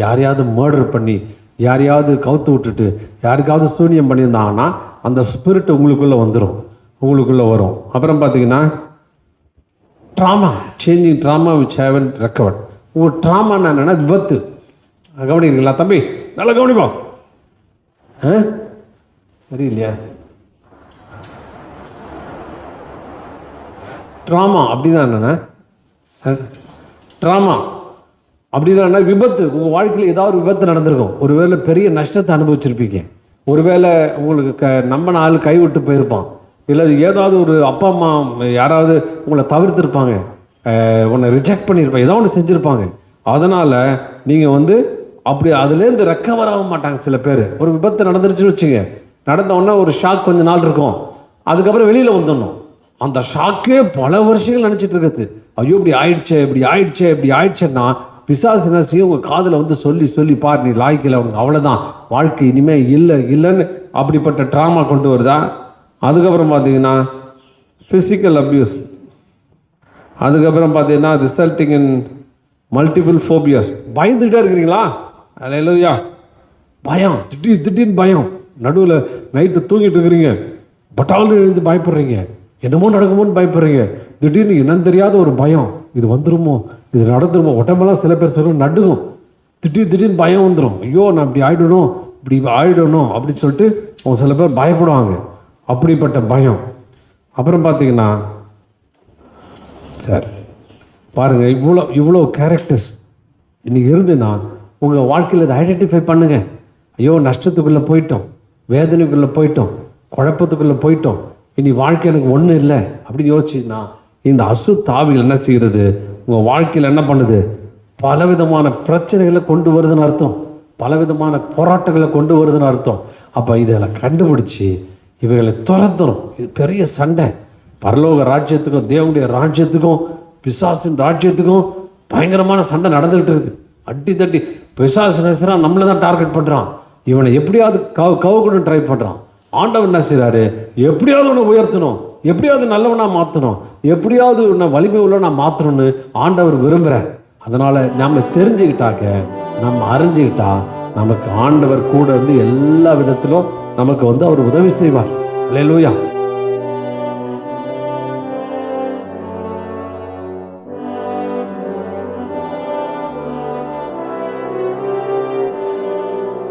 யாரையாவது மர்டர் பண்ணி, யாரையாவது கவுத்து விட்டுட்டு, யாருக்காவது சூனியம் பண்ணியிருந்தாங்கன்னா அந்த ஸ்பிரிட் உங்களுக்குள்ளே வந்துடும், உங்களுக்குள்ளே வரும். அப்புறம் பார்த்தீங்கன்னா trauma, changing trauma which haven't recovered. உங்கள் ட்ராமான்னு என்னென்னா விபத்து. கவனிக்கிறீங்களா தம்பி? நல்லா கவனிப்போம். சரி இல்லையா? ட்ராமா அப்படின்னா என்னென்னா ட்ராமா அப்படின்னா விபத்து. உங்கள் வாழ்க்கையில் ஏதாவது ஒரு விபத்து நடந்திருக்கும். ஒருவேளை பெரிய நஷ்டத்தை அனுபவிச்சிருப்பீங்க. ஒருவேளை உங்களுக்கு நம்பின ஆள் கைவிட்டு போயிருப்பான். இல்லை ஏதாவது ஒரு அப்பா அம்மா யாராவது உங்களை தவிர்த்திருப்பாங்க, உன்னை ரிஜெக்ட் பண்ணியிருப்பாங்க, ஏதோ ஒன்று செஞ்சுருப்பாங்க. அதனால் நீங்கள் வந்து அப்படி அதுலேருந்து ரெக்கவர் ஆக மாட்டாங்க. சில பேர் ஒரு விபத்து நடந்துருச்சுன்னு வச்சுங்க, நடந்தோடனே ஒரு ஷாக் கொஞ்ச நாள் இருக்கும், அதுக்கப்புறம் வெளியில் வந்துடணும். அந்த ஷாக்கே பல வருஷங்கள் நினச்சிட்டு இருக்குது. ஐயோ இப்படி ஆயிடுச்சே, இப்படி ஆயிடுச்சே, இப்படி ஆயிடுச்சேன்னா பிசாசு என்ன செய்யும், உங்கள் காதில் வந்து சொல்லி சொல்லி பார், நீ லாய்க்கில் உனக்கு அவ்வளோதான், வாழ்க்கை இனிமேல் இல்லைன்னு அப்படிப்பட்ட ட்ராமா கொண்டு வருதா. அதுக்கப்புறம் பார்த்தீங்கன்னா ஃபிசிக்கல் அப்யூஸ். அதுக்கப்புறம் பார்த்தீங்கன்னா ரிசல்ட்டிங் இன் மல்டிபிள் ஃபோபியாஸ். பயந்துகிட்டே இருக்கிறீங்களா? அல்லேலூயா. பயம், திடீர்னு பயம். நடுவில் நைட்டு தூங்கிட்டு இருக்கிறீங்க, பட்டாலும் எழுந்து பயப்படுறீங்க, என்னமோ நடக்குமோன்னு பயப்படுறீங்க. திடீர்னு என்னன்னு தெரியாத ஒரு பயம், இது வந்துருமோ, இது நடந்துருமோ. உடம்பெல்லாம் சில பேர் சொல்லுவோம் நடுகும். திடீர்னு பயம் வந்துடும். ஐயோ நான் இப்படி ஆயிடணும் அப்படின்னு சொல்லிட்டு அவங்க சில பேர் பயப்படுவாங்க. அப்படிப்பட்ட பயம். அப்புறம் பார்த்தீங்கன்னா சார் பாருங்கள், இவ்வளோ கேரக்டர்ஸ் இன்னைக்கு இருந்துன்னா உங்கள் வாழ்க்கையில் இதை ஐடென்டிஃபை பண்ணுங்கள். ஐயோ நஷ்டத்துக்குள்ளே போயிட்டோம், வேதனைக்குள்ளே போயிட்டோம், குழப்பத்துக்குள்ளே போயிட்டோம், இனி வாழ்க்கை எனக்கு ஒன்றும் இல்லை அப்படின்னு யோசிச்சுன்னா இந்த அசுத்தாவிகள் என்ன செய்கிறது, உங்கள் வாழ்க்கையில் என்ன பண்ணுது, பலவிதமான பிரச்சனைகளை கொண்டு வருதுன்னு அர்த்தம், பலவிதமான போராட்டங்களை கொண்டு வருதுன்னு அர்த்தம். அப்போ இதில் கண்டுபிடிச்சி இவைகளை துரத்தணும். இது பெரிய சண்டை. பரலோக ராஜ்யத்துக்கும் தேவனுடைய ராஜ்யத்துக்கும் பிசாசின் ராஜ்யத்துக்கும் பயங்கரமான சண்டை நடந்துகிட்டு இருக்குது. அடி தட்டி பிசாசு நேசரான் நம்மளை தான் டார்கெட் பண்ணுறான். இவனை எப்படியாவது கவுக்கணும் ட்ரை பண்ணுறான். ஆண்டவன் என்ன செய்கிறாரு, எப்படியாவது உன்னை உயர்த்தணும், எப்படியாவது நல்லவனாக மாற்றணும், எப்படியாவது உன்னை வலிமை உள்ளவனா மாற்றணும்னு ஆண்டவர் விரும்புகிறார். அதனால் நம்ம தெரிஞ்சுக்கிட்டாக்க, நம்ம அறிஞ்சுக்கிட்டா நமக்கு ஆண்டவர் கூட வந்து எல்லா விதத்திலும் நமக்கு வந்து அவர் உதவி செய்வார். அல்லேலூயா.